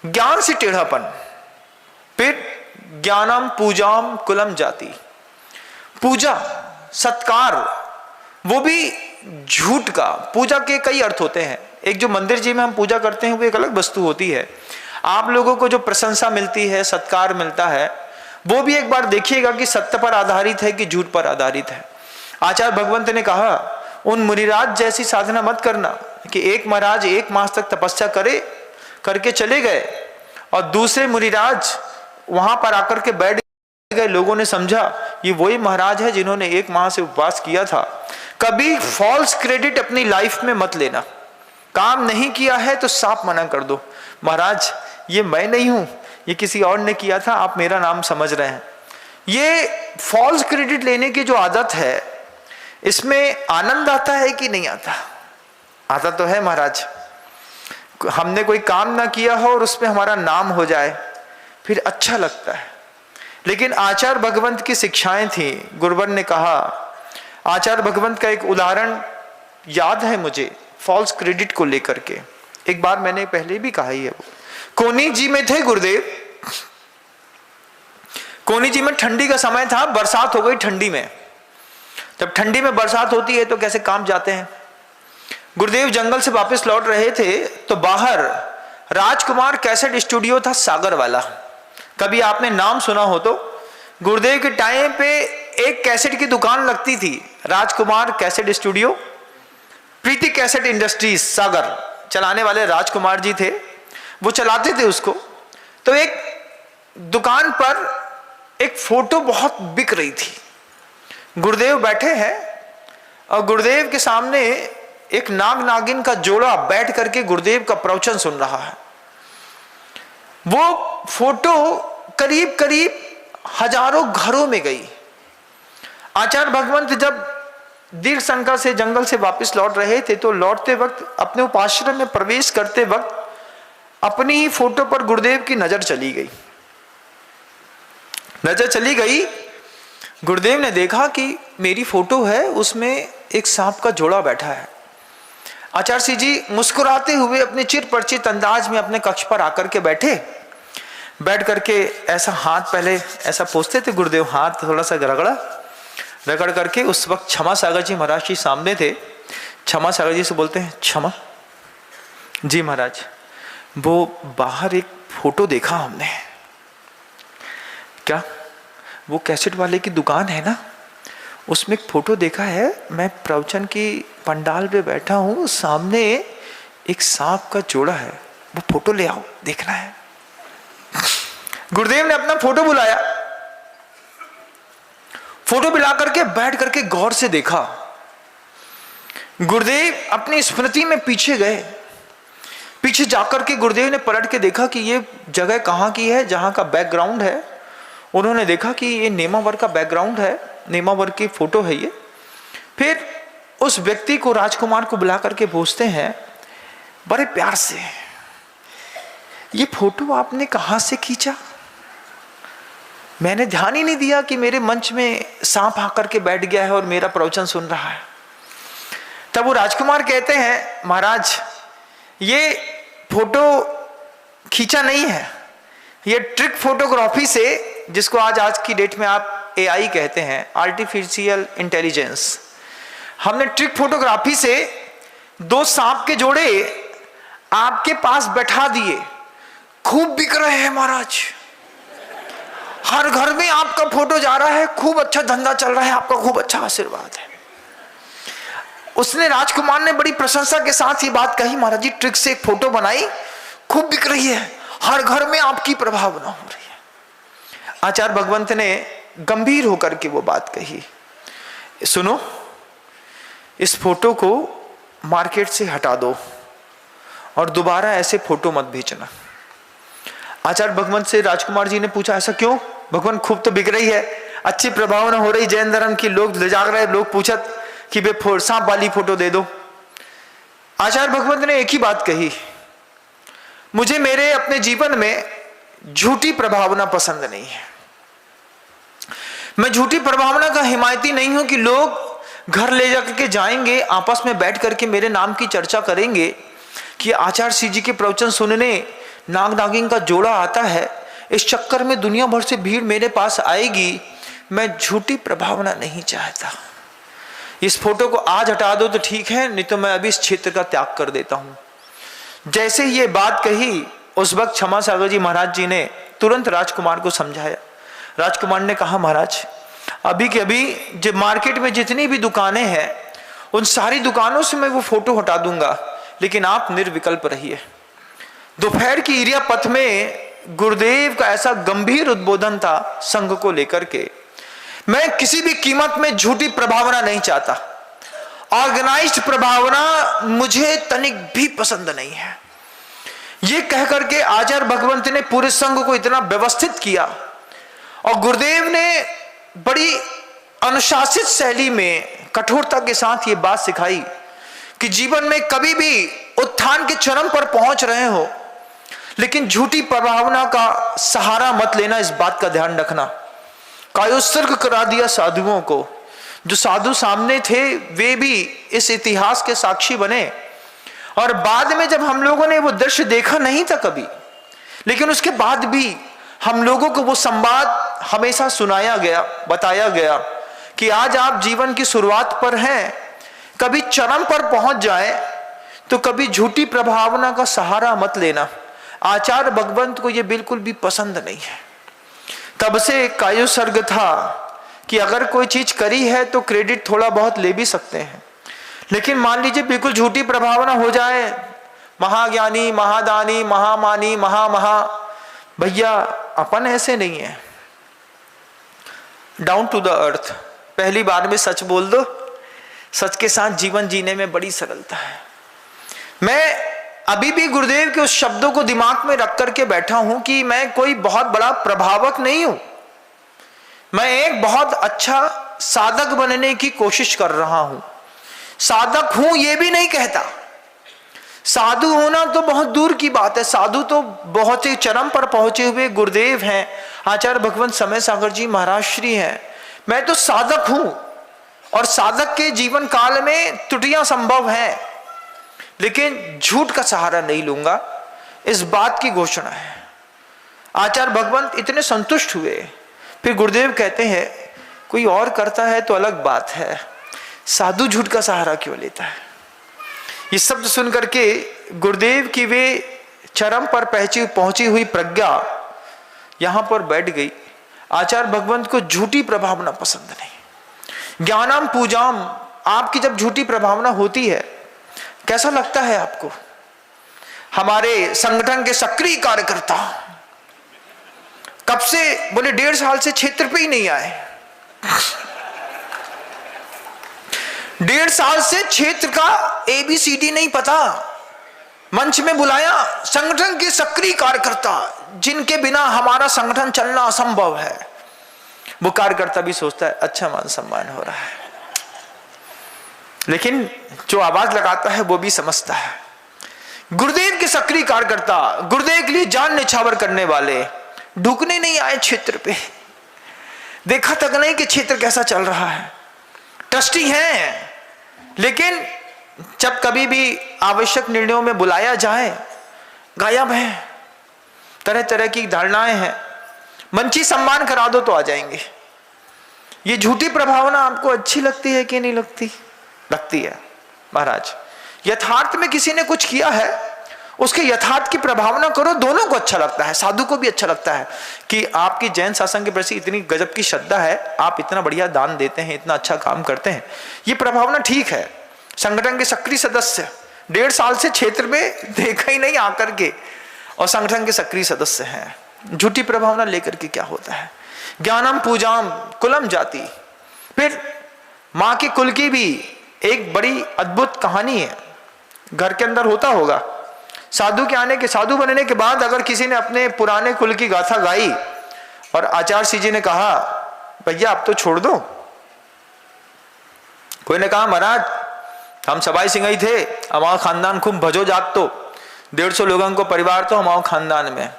ज्ञान से टेढ़ापन। फिर ज्ञानम पूजाम कुलम जाति, पूजा सत्कार, वो भी झूठ का। पूजा के कई अर्थ होते हैं। एक जो मंदिर जी में हम पूजा करते हैं वो एक अलग वस्तु होती है। आप लोगों को जो प्रशंसा मिलती है, सत्कार मिलता है, वो भी एक बार देखिएगा कि सत्य पर आधारित है कि झूठ पर आधारित है। आचार्य भगवंत ने कहा, उन मुनिराज जैसी साधना मत करना कि एक महाराज 1 मास तक तपस्या करके चले गए और दूसरे मुनिराज वहां पर आकर के बैठ गए। लोगों ने समझा ये वही महाराज है जिन्होंने 1 माह से उपवास किया था। कभी फॉल्स क्रेडिट अपनी लाइफ में मत लेना। काम नहीं किया है तो साफ मना कर दो, महाराज ये मैं नहीं हूं, ये किसी और ने किया था, आप मेरा नाम समझ रहे हैं। ये फॉल्स क्रेडिट लेने की जो आदत है, इसमें आनंद आता है कि नहीं आता? आता तो है महाराज। हमने कोई काम ना किया हो और उसमें हमारा नाम हो जाए, फिर अच्छा लगता है। लेकिन आचार्य भगवंत की शिक्षाएं थी। गुरुवर ने कहा, आचार्य भगवंत का एक उदाहरण याद है मुझे फॉल्स क्रेडिट को लेकर के। एक बार मैंने पहले भी कहा ही है, वो कोनी जी में थे गुरुदेव। कोनी जी में ठंडी का समय था, बरसात हो गई ठंडी में। जब ठंडी में बरसात होती है तो कैसे काम जाते हैं। गुरुदेव जंगल से वापस लौट रहे थे तो बाहर राजकुमार कैसेट स्टूडियो था, सागर वाला। कभी आपने नाम सुना हो तो, गुरुदेव के टाइम पे एक कैसेट की दुकान लगती थी, राजकुमार कैसेट स्टूडियो, प्रीति कैसेट इंडस्ट्रीज सागर चलाने वाले राजकुमार जी थे, वो चलाते थे उसको। तो एक दुकान पर एक फोटो बहुत बिक रही थी। गुरुदेव बैठे हैं और गुरुदेव के सामने एक नाग नागिन का जोड़ा बैठ करके गुरुदेव का प्रवचन सुन रहा है। वो फोटो करीब करीब हजारों घरों में गई। आचार्य भगवंत जब दीर्घ शंका से जंगल से वापस लौट रहे थे तो लौटते वक्त अपने उपाश्रम में प्रवेश करते वक्त अपनी ही फोटो पर गुरुदेव की नजर चली गई। नजर चली गई, गुरुदेव ने देखा कि मेरी फोटो है, उसमें एक सांप का जोड़ा बैठा है। आचार्य सिंह जी मुस्कुराते हुए अपने चिर परिचित अंदाज में अपने कक्ष पर आकर के बैठे। बैठ करके ऐसा हाथ पहले ऐसा पोंछते थे गुरुदेव, हाथ थोड़ा सा रगड़ करके। उस वक्त क्षमा सागर जी महाराज जी सामने थे। क्षमा सागर जी से बोलते हैं, क्षमा जी महाराज, वो बाहर एक फोटो देखा हमने। क्या? वो कैसेट वाले की दुकान है ना, उसमें एक फोटो देखा है। मैं प्रवचन की पंडाल पे बैठा हूँ, सामने एक सांप का जोड़ा है, वो फोटो ले आओ, देखना है। गुरुदेव ने अपना फोटो बुलाया, फोटो बुला करके बैठ करके गौर से देखा। गुरुदेव अपनी स्मृति में पीछे गए। पीछे जाकर के गुरुदेव ने पलट के देखा कि ये जगह कहाँ की है, जहाँ का बैकग्राउंड है। उन्होंने देखा कि ये नेमावर का बैकग्राउंड है, नेमावर की फोटो है ये। फिर उस व्यक्ति को, राजकुमार को बुला करके पूछते हैं बड़े प्यार से, ये फोटो आपने कहाँ से खींचा? मैंने ध्यान ही नहीं दिया कि मेरे मंच में सांप आकर के बैठ गया है और मेरा प्रवचन सुन रहा है। तब वो राजकुमार कहते हैं, महाराज ये फोटो खींचा नहीं है, ये ट्रिक फोटोग्राफी से, जिसको आज की डेट में आप एआई कहते हैं, आर्टिफिशियल इंटेलिजेंस, हमने ट्रिक फोटोग्राफी से दो सांप के जोड़े आपके पास बैठा दिए। खूब बिक रहे हैं महाराज, हर घर में आपका फोटो जा रहा है, खूब अच्छा धंधा चल रहा है, आपका खूब अच्छा आशीर्वाद है। उसने, राजकुमार ने बड़ी प्रशंसा के साथ ये बात कही, महाराज जी ट्रिक से एक फोटो बनाई, खूब बिक रही है, हर घर में आपकी प्रभावना हो रही है। आचार्य भगवंत ने गंभीर होकर के वो बात कही, सुनो, इस फोटो को मार्केट से हटा दो और दोबारा ऐसे फोटो मत भेजना। आचार्य भगवंत से राजकुमार जी ने पूछा, ऐसा क्यों? भगवान खूब तो बिक रही है, अच्छी प्रभावना हो रही जैन धर्म की, लोग ले जा रहे, लोग पूछत कि वे सांप वाली फोटो दे दो। आचार्य भगवंत ने एक ही बात कही, मुझे मेरे अपने जीवन में झूठी प्रभावना पसंद नहीं है। मैं झूठी प्रभावना का हिमायती नहीं हूं कि लोग घर ले जाकर के जाएंगे, आपस में बैठ करके मेरे नाम की चर्चा करेंगे कि आचार्य सिंह जी के प्रवचन सुनने नाग नागिन का जोड़ा आता है, इस चक्कर में दुनिया भर से भीड़ मेरे पास आएगी। मैं झूठी प्रभावना नहीं चाहता। इस फोटो को आज हटा दो तो ठीक है, नहीं तो मैं अभी इस क्षेत्र का त्याग कर देता हूं। जैसे ये बात कही, उस वक्त क्षमा सागर जी महाराज जी ने तुरंत राजकुमार को समझाया। राजकुमार ने कहा, महाराज अभी के अभी जो मार्केट में जितनी भी दुकानें हैं, उन सारी दुकानों से मैं वो फोटो हटा दूंगा, लेकिन आप निर्विकल्प रहिए। दोपहर की इरिया पथ में गुरुदेव का ऐसा गंभीर उद्बोधन था संघ को लेकर के, मैं किसी भी कीमत में झूठी प्रभावना नहीं चाहता, ऑर्गेनाइज्ड प्रभावना मुझे तनिक भी पसंद नहीं है। ये कह करके आचार्य भगवंत ने पूरे संघ को इतना व्यवस्थित किया और गुरुदेव ने बड़ी अनुशासित शैली में कठोरता के साथ ये बात सिखाई कि जीवन में कभी भी उत्थान के चरम पर पहुंच रहे हो, लेकिन झूठी प्रभावना का सहारा मत लेना, इस बात का ध्यान रखना। कायोत्सर्ग करा दिया साधुओं को। जो साधु सामने थे वे भी इस इतिहास के साक्षी बने, और बाद में जब हम लोगों ने वो दृश्य देखा नहीं था कभी, लेकिन उसके बाद भी हम लोगों को वो संवाद हमेशा सुनाया गया, बताया गया कि आज आप जीवन की शुरुआत पर हैं, कभी चरम पर पहुंच जाए तो कभी झूठी प्रभावना का सहारा मत लेना। आचार्य भगवंत को यह बिल्कुल भी पसंद नहीं है। तब से कायु सर्ग था कि अगर कोई चीज करी है तो क्रेडिट थोड़ा बहुत ले भी सकते हैं, लेकिन मान लीजिए बिल्कुल झूठी प्रभावना हो जाए, महाज्ञानी, महादानी, महामानी, महा, भैया अपन ऐसे नहीं है। डाउन टू द अर्थ, पहली बार में सच बोल दो, सच के साथ जीवन जीने में बड़ी सरलता है। मैं अभी भी गुरुदेव के उस शब्दों को दिमाग में रख करके बैठा हूं कि मैं कोई बहुत बड़ा प्रभावक नहीं हूं, मैं एक बहुत अच्छा साधक बनने की कोशिश कर रहा हूं। साधक हूं ये भी नहीं कहता, साधु होना तो बहुत दूर की बात है, साधु तो बहुत ही चरम पर पहुंचे हुए गुरुदेव हैं, आचार्य भगवंत समय सागर जी महाराज श्री हैं। मैं तो साधक हूं और साधक के जीवन काल में त्रुटियां संभव हैं, लेकिन झूठ का सहारा नहीं लूंगा, इस बात की घोषणा है। आचार्य भगवंत इतने संतुष्ट हुए, फिर गुरुदेव कहते हैं कोई और करता है तो अलग बात है, साधु झूठ का सहारा क्यों लेता है। ये शब्द सुन करके गुरुदेव की वे चरम पर पहुंची हुई प्रज्ञा यहां पर बैठ गई। आचार्य भगवंत को झूठी प्रभावना पसंद नहीं। ज्ञानम पूजाम, आपकी जब झूठी प्रभावना होती है कैसा लगता है आपको। हमारे संगठन के सक्रिय कार्यकर्ता कब से बोले 1.5 साल से क्षेत्र पे ही नहीं आए, 1.5 साल से क्षेत्र का ABCD नहीं पता। मंच में बुलाया संगठन के सक्रिय कार्यकर्ता जिनके बिना हमारा संगठन चलना असंभव है। वो कार्यकर्ता भी सोचता है अच्छा मान सम्मान हो रहा है, लेकिन जो आवाज लगाता है वो भी समझता है। गुरुदेव के सक्रिय कार्यकर्ता, गुरुदेव के लिए जान निछावर करने वाले ढुकने नहीं आए क्षेत्र पे, देखा तक नहीं कि क्षेत्र कैसा चल रहा है। ट्रस्टी हैं, लेकिन जब कभी भी आवश्यक निर्णयों में बुलाया जाए गायब हैं। तरह तरह की धारणाएं हैं, मंची सम्मान करा दो तो आ जाएंगे। ये झूठी प्रभावना आपको अच्छी लगती है कि नहीं लगती? लगती है महाराज। यथार्थ में किसी ने कुछ किया है, उसके यथार्थ की प्रभावना करो, दोनों को अच्छा लगता है। साधु को भी अच्छा लगता है कि आपकी जैन शासन के प्रति इतनी गजब की श्रद्धा है, आप इतना बढ़िया दान देते हैं, इतना अच्छा काम करते हैं, ये प्रभावना ठीक है। संगठन के सक्रिय सदस्य 1.5 साल से क्षेत्र में देखा ही नहीं आकर के, और संगठन के सक्रिय सदस्य हैं। झूठी प्रभावना लेकर के क्या होता है। ज्ञानम पूजाम कुलम जाति, फिर मां के कुल की भी एक बड़ी अद्भुत कहानी है। घर के अंदर होता होगा, साधु के आने के, साधु बनने के बाद अगर किसी ने अपने पुराने कुल की गाथा गाई और आचार्य श्री जी ने कहा भैया अब तो छोड़ दो। कोई ने कहा महाराज हम सबाई सिंह ही थे, हमारा खानदान खूब भजो जात, तो 150 लोगों को परिवार तो हमारे खानदान में।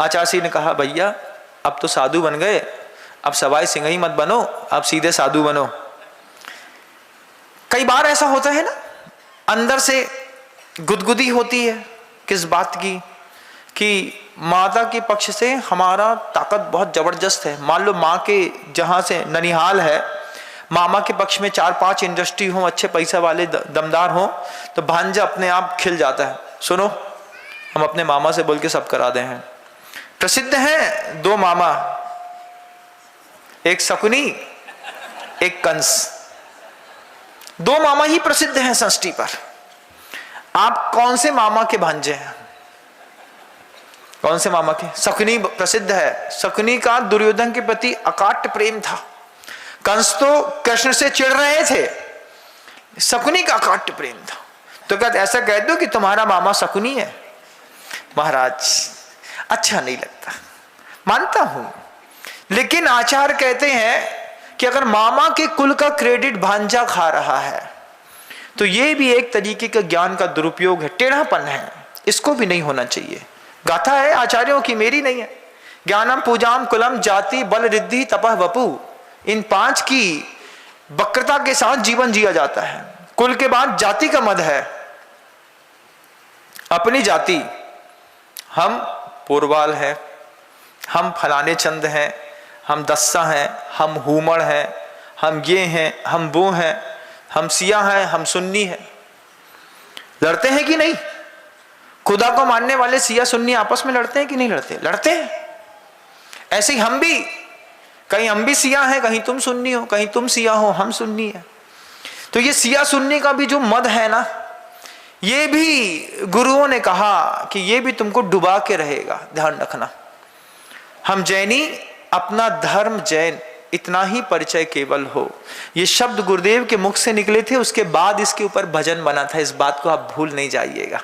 आचार्य श्री ने कहा भैया अब तो साधु बन गए, अब सबाई सिंह ही मत बनो, अब सीधे साधु बनो। कई बार ऐसा होता है ना, अंदर से गुदगुदी होती है किस बात की कि माता के पक्ष से हमारा ताकत बहुत जबरदस्त है। मान लो माँ के जहाँ से ननिहाल है, मामा के पक्ष में 4-5 इंडस्ट्री हो, अच्छे पैसा वाले दमदार हो, तो भांजा अपने आप खिल जाता है। सुनो हम अपने मामा से बोल के सब करा दे हैं। प्रसिद्ध हैं 2 मामा, एक शकुनी एक कंस, 2 मामा ही प्रसिद्ध हैं सृष्टि पर। आप कौन से मामा के भांजे हैं? कौन से मामा के? शकुनी प्रसिद्ध है। शकुनी का दुर्योधन के प्रति अकाट्य प्रेम था। कंस तो कृष्ण से चिढ़ रहे थे, शकुनी का अकाट्य प्रेम था। तो कहते ऐसा कह दो कि तुम्हारा मामा शकुनी है। महाराज अच्छा नहीं लगता, मानता हूं, लेकिन आचार्य कहते हैं कि अगर मामा के कुल का क्रेडिट भांजा खा रहा है तो ये भी एक तरीके का ज्ञान का दुरुपयोग है, टेढ़ापन है, इसको भी नहीं होना चाहिए। गाथा है आचार्यों की, मेरी नहीं है। ज्ञानम पूजाम कुलम जाति बल रिद्धि तपह वपु, इन 5 की वक्रता के साथ जीवन जिया जाता है। कुल के बाद जाति का मद है। अपनी जाति, हम पोरवाल है, हम फलाने चंद हैं, हम दस्सा हैं, हम हुमड़ हैं, हम ये हैं, हम वो हैं, हम सिया हैं, हम सुन्नी हैं। लड़ते हैं कि नहीं? खुदा को मानने वाले सिया सुन्नी आपस में लड़ते हैं कि नहीं लड़ते? लड़ते हैं। ऐसे ही हम भी, कहीं हम भी सिया हैं, कहीं तुम सुन्नी हो, कहीं तुम सिया हो, हम सुन्नी है। तो ये सिया सुन्नी का भी जो मद है ना, ये भी गुरुओं ने कहा कि ये भी तुमको डुबा के रहेगा, ध्यान रखना। हम जैनी, अपना धर्म जैन, इतना ही परिचय केवल हो। ये शब्द गुरुदेव के मुख से निकले थे, उसके बाद इसके ऊपर भजन बना था। इस बात को आप भूल नहीं जाइएगा।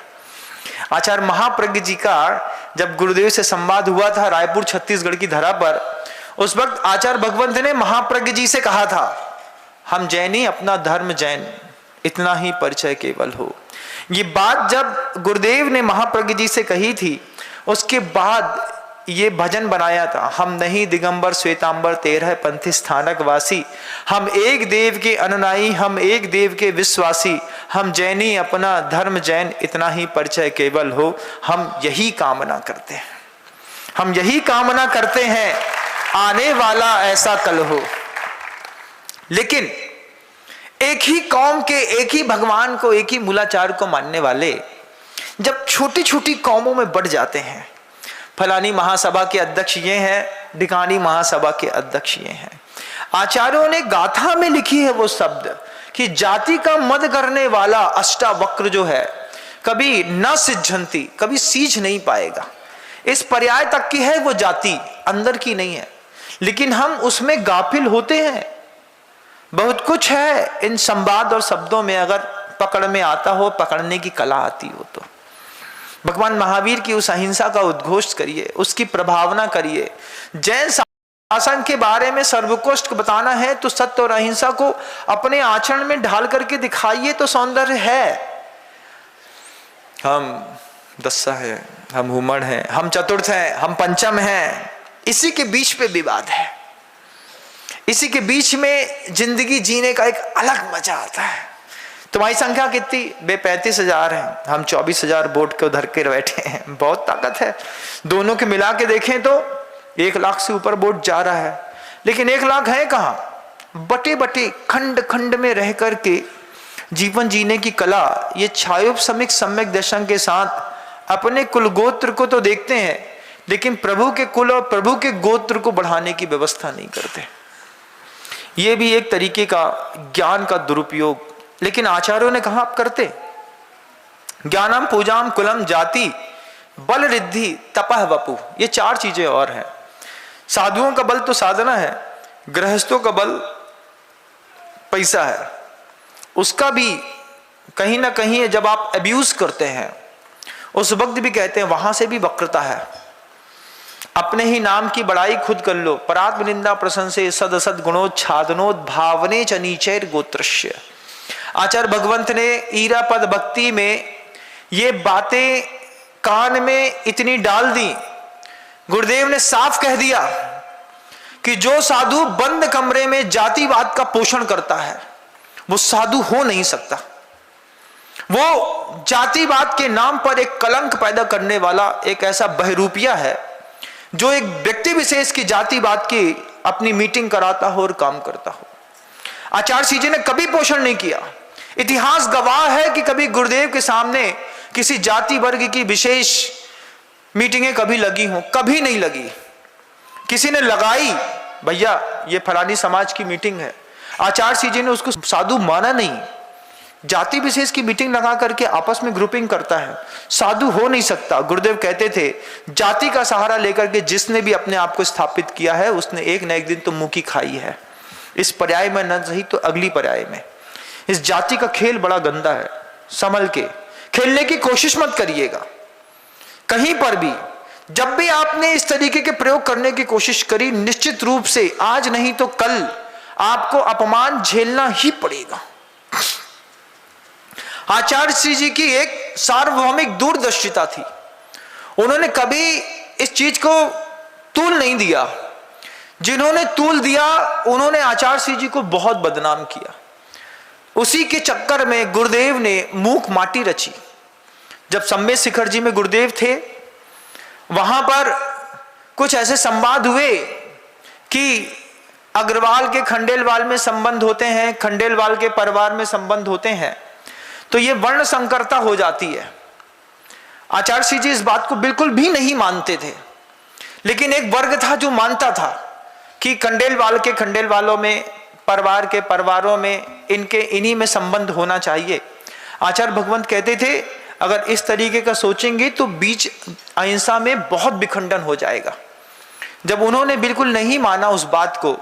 आचार्य महाप्रज्ञ जी का जब गुरुदेव से संवाद हुआ था रायपुर छत्तीसगढ़ की धरा पर, उस वक्त आचार्य भगवंत ने महाप्रज्ञ जी से कहा था, हम जैनी, अपना धर्म जैन, इतना ही परिचय केवल हो। ये बात जब गुरुदेव ने महाप्रज्ञ जी से कही थी, उसके बाद ये भजन बनाया था। हम नहीं दिगंबर श्वेतांबर 13 पंथी स्थानक वासी, हम एक देव के अनुनायी, हम एक देव के विश्वासी, हम जैनी, अपना धर्म जैन, इतना ही परिचय केवल हो। हम यही कामना करते हैं, हम यही कामना करते हैं, आने वाला ऐसा कल हो। लेकिन एक ही कौम के, एक ही भगवान को, एक ही मूलाचार को मानने वाले जब छोटी छोटी कौमों में बढ़ जाते हैं, फलानी महासभा के अध्यक्ष ये हैं, ढिकानी महासभा के अध्यक्ष ये हैं, आचार्यों ने गाथा में लिखी है वो शब्द कि जाति का मद करने वाला अष्टावक्र जो है, कभी न सिद्धंती, कभी सींच नहीं पाएगा। इस पर्याय तक की है वो जाति, अंदर की नहीं है। लेकिन हम उसमें गाफिल होते हैं। बहुत कुछ है इन संवाद और शब्दों में, अगर पकड़ में आता हो, पकड़ने की कला आती हो तो। भगवान महावीर की उस अहिंसा का उद्घोष करिए, उसकी प्रभावना करिए। जैन शासन के बारे में सर्वोत्कृष्ट बताना है तो सत्य और अहिंसा को अपने आचरण में ढाल करके दिखाइए तो सौंदर्य है। हम दस्सा है, हम हुमड़ है, हम चतुर्थ है, हम पंचम है, इसी के बीच पे विवाद है। इसी के बीच में जिंदगी जीने का एक अलग मजा आता है। तुम्हारी संख्या कितनी? बे 35,000 है, हम 24,000 वोट को धर के बैठे हैं। बहुत ताकत है। दोनों के मिला के देखें तो 1 लाख से ऊपर वोट जा रहा है। लेकिन 1 लाख है कहाँ? बटे बटे खंड खंड में रह करके जीवन जीने की कला, ये छायोपसमिक सम्यक दर्शन के साथ अपने कुल गोत्र को तो देखते हैं, लेकिन प्रभु के कुल और प्रभु के गोत्र को बढ़ाने की व्यवस्था नहीं करते। ये भी एक तरीके का ज्ञान का दुरुपयोग। लेकिन आचार्यों ने कहा आप करते। ज्ञानम पूजाम कुलम जाति बल रिद्धि तपह वपु, ये 4 चीजें और हैं। साधुओं का बल तो साधना है, गृहस्थों का बल पैसा है, उसका भी कहीं ना कहीं जब आप अब्यूज करते हैं उस वक्त भी कहते हैं वहां से भी वक्रता है। अपने ही नाम की बड़ाई खुद कर लो, परात्म निंदा प्रशंसे सद असद गुणोच्छादनोद भावने च नीचैर गोत्रस्य। आचार्य भगवंत ने ईरापद भक्ति में ये बातें कान में इतनी डाल दी, गुरुदेव ने साफ कह दिया कि जो साधु बंद कमरे में जातिवाद का पोषण करता है वो साधु हो नहीं सकता। वो जातिवाद के नाम पर एक कलंक पैदा करने वाला एक ऐसा बहरूपिया है जो एक व्यक्ति विशेष की जातिवाद की अपनी मीटिंग कराता हो और काम करता हो। आचार्य श्री जी ने कभी पोषण नहीं किया। इतिहास गवाह है कि कभी गुरुदेव के सामने किसी जाति वर्ग की विशेष मीटिंगें कभी लगी हों? कभी नहीं लगी। किसी ने लगाई, भैया ये फलानी समाज की मीटिंग है, आचार्य श्री जी ने उसको साधु माना नहीं। जाति विशेष की मीटिंग लगा करके आपस में ग्रुपिंग करता है, साधु हो नहीं सकता। गुरुदेव कहते थे जाति का सहारा लेकर के जिसने भी अपने आप को स्थापित किया है उसने एक न एक दिन तो मुंह की खाई है। इस पर्याय में न सही तो अगली पर्याय में। इस जाति का खेल बड़ा गंदा है, संभल के खेलने की कोशिश मत करिएगा। कहीं पर भी जब भी आपने इस तरीके के प्रयोग करने की कोशिश करी, निश्चित रूप से आज नहीं तो कल आपको अपमान झेलना ही पड़ेगा। आचार्य श्री जी की एक सार्वभौमिक दूरदर्शिता थी। उन्होंने कभी इस चीज को तूल नहीं दिया। जिन्होंने तूल दिया उन्होंने आचार्य श्री जी को बहुत बदनाम किया। उसी के चक्कर में गुरुदेव ने मूक माटी रची। जब सम्मेद शिखर जी में गुरुदेव थे, वहां पर कुछ ऐसे संवाद हुए कि अग्रवाल के खंडेलवाल में संबंध होते हैं, खंडेलवाल के परिवार में संबंध होते हैं, तो ये वर्ण संकरता हो जाती है। आचार्य श्री जी इस बात को बिल्कुल भी नहीं मानते थे, लेकिन एक वर्ग था जो मानता था कि खंडेलवाल के खंडेलवालों में, परिवार के परिवारों में, इनके इन्हीं में संबंध होना चाहिए। आचार्य भगवंत कहते थे अगर इस तरीके का सोचेंगे तो बीच अहिंसा में बहुत विखंडन हो जाएगा। जब उन्होंने बिल्कुल नहीं माना उस बात को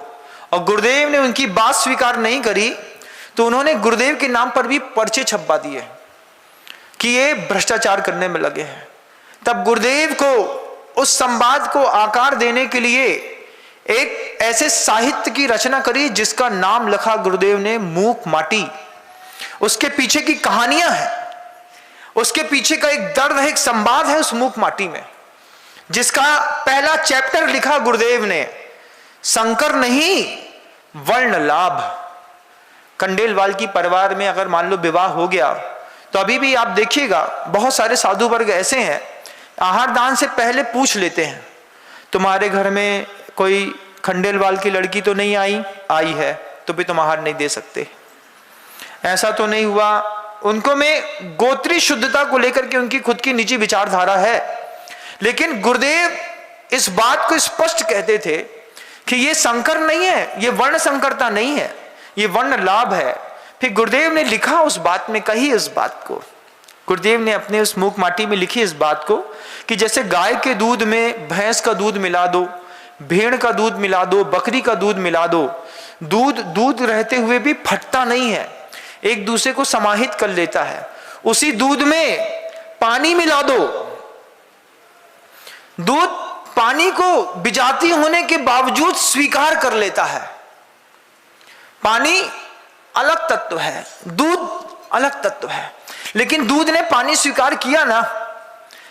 और गुरुदेव ने उनकी बात स्वीकार नहीं करी, तो उन्होंने गुरुदेव के नाम पर भी पर्चे छपवा दिए कि ये भ्रष्टाचार करने में लगे हैं। तब गुरुदेव को उस संवाद को आकार देने के लिए एक ऐसे साहित्य की रचना करी जिसका नाम लिखा गुरुदेव ने मूक माटी। उसके पीछे की कहानियां हैं, उसके पीछे का एक दर्द है, एक संवाद है उस मूक माटी में, जिसका पहला चैप्टर लिखा गुरुदेव ने, संकर नहीं वर्ण लाभ। खंडेलवाल की परिवार में अगर मान लो विवाह हो गया तो अभी भी आप देखिएगा बहुत सारे साधु वर्ग ऐसे हैं, आहार दान से पहले पूछ लेते हैं तुम्हारे घर में कोई खंडेलवाल की लड़की तो नहीं आई है तो भी तुम आहार नहीं दे सकते, ऐसा तो नहीं हुआ। उनको में गोत्री शुद्धता को लेकर के उनकी खुद की निजी विचारधारा है, लेकिन गुरुदेव इस बात को स्पष्ट कहते थे कि ये संकर नहीं है, ये वर्ण संकरता नहीं है, ये वर्ण लाभ है। फिर गुरुदेव ने लिखा उस बात में, कही इस बात को, गुरुदेव ने अपने उस मूक माटी में लिखी इस बात को कि जैसे गाय के दूध में भैंस का दूध मिला दो, भेड़ का दूध मिला दो, बकरी का दूध मिला दो, दूध रहते हुए भी फटता नहीं है, एक दूसरे को समाहित कर लेता है। उसी दूध में पानी मिला दो, दूध पानी को विजाती होने के बावजूद स्वीकार कर लेता है। पानी अलग तत्व है, दूध अलग तत्व है, लेकिन दूध ने पानी स्वीकार किया ना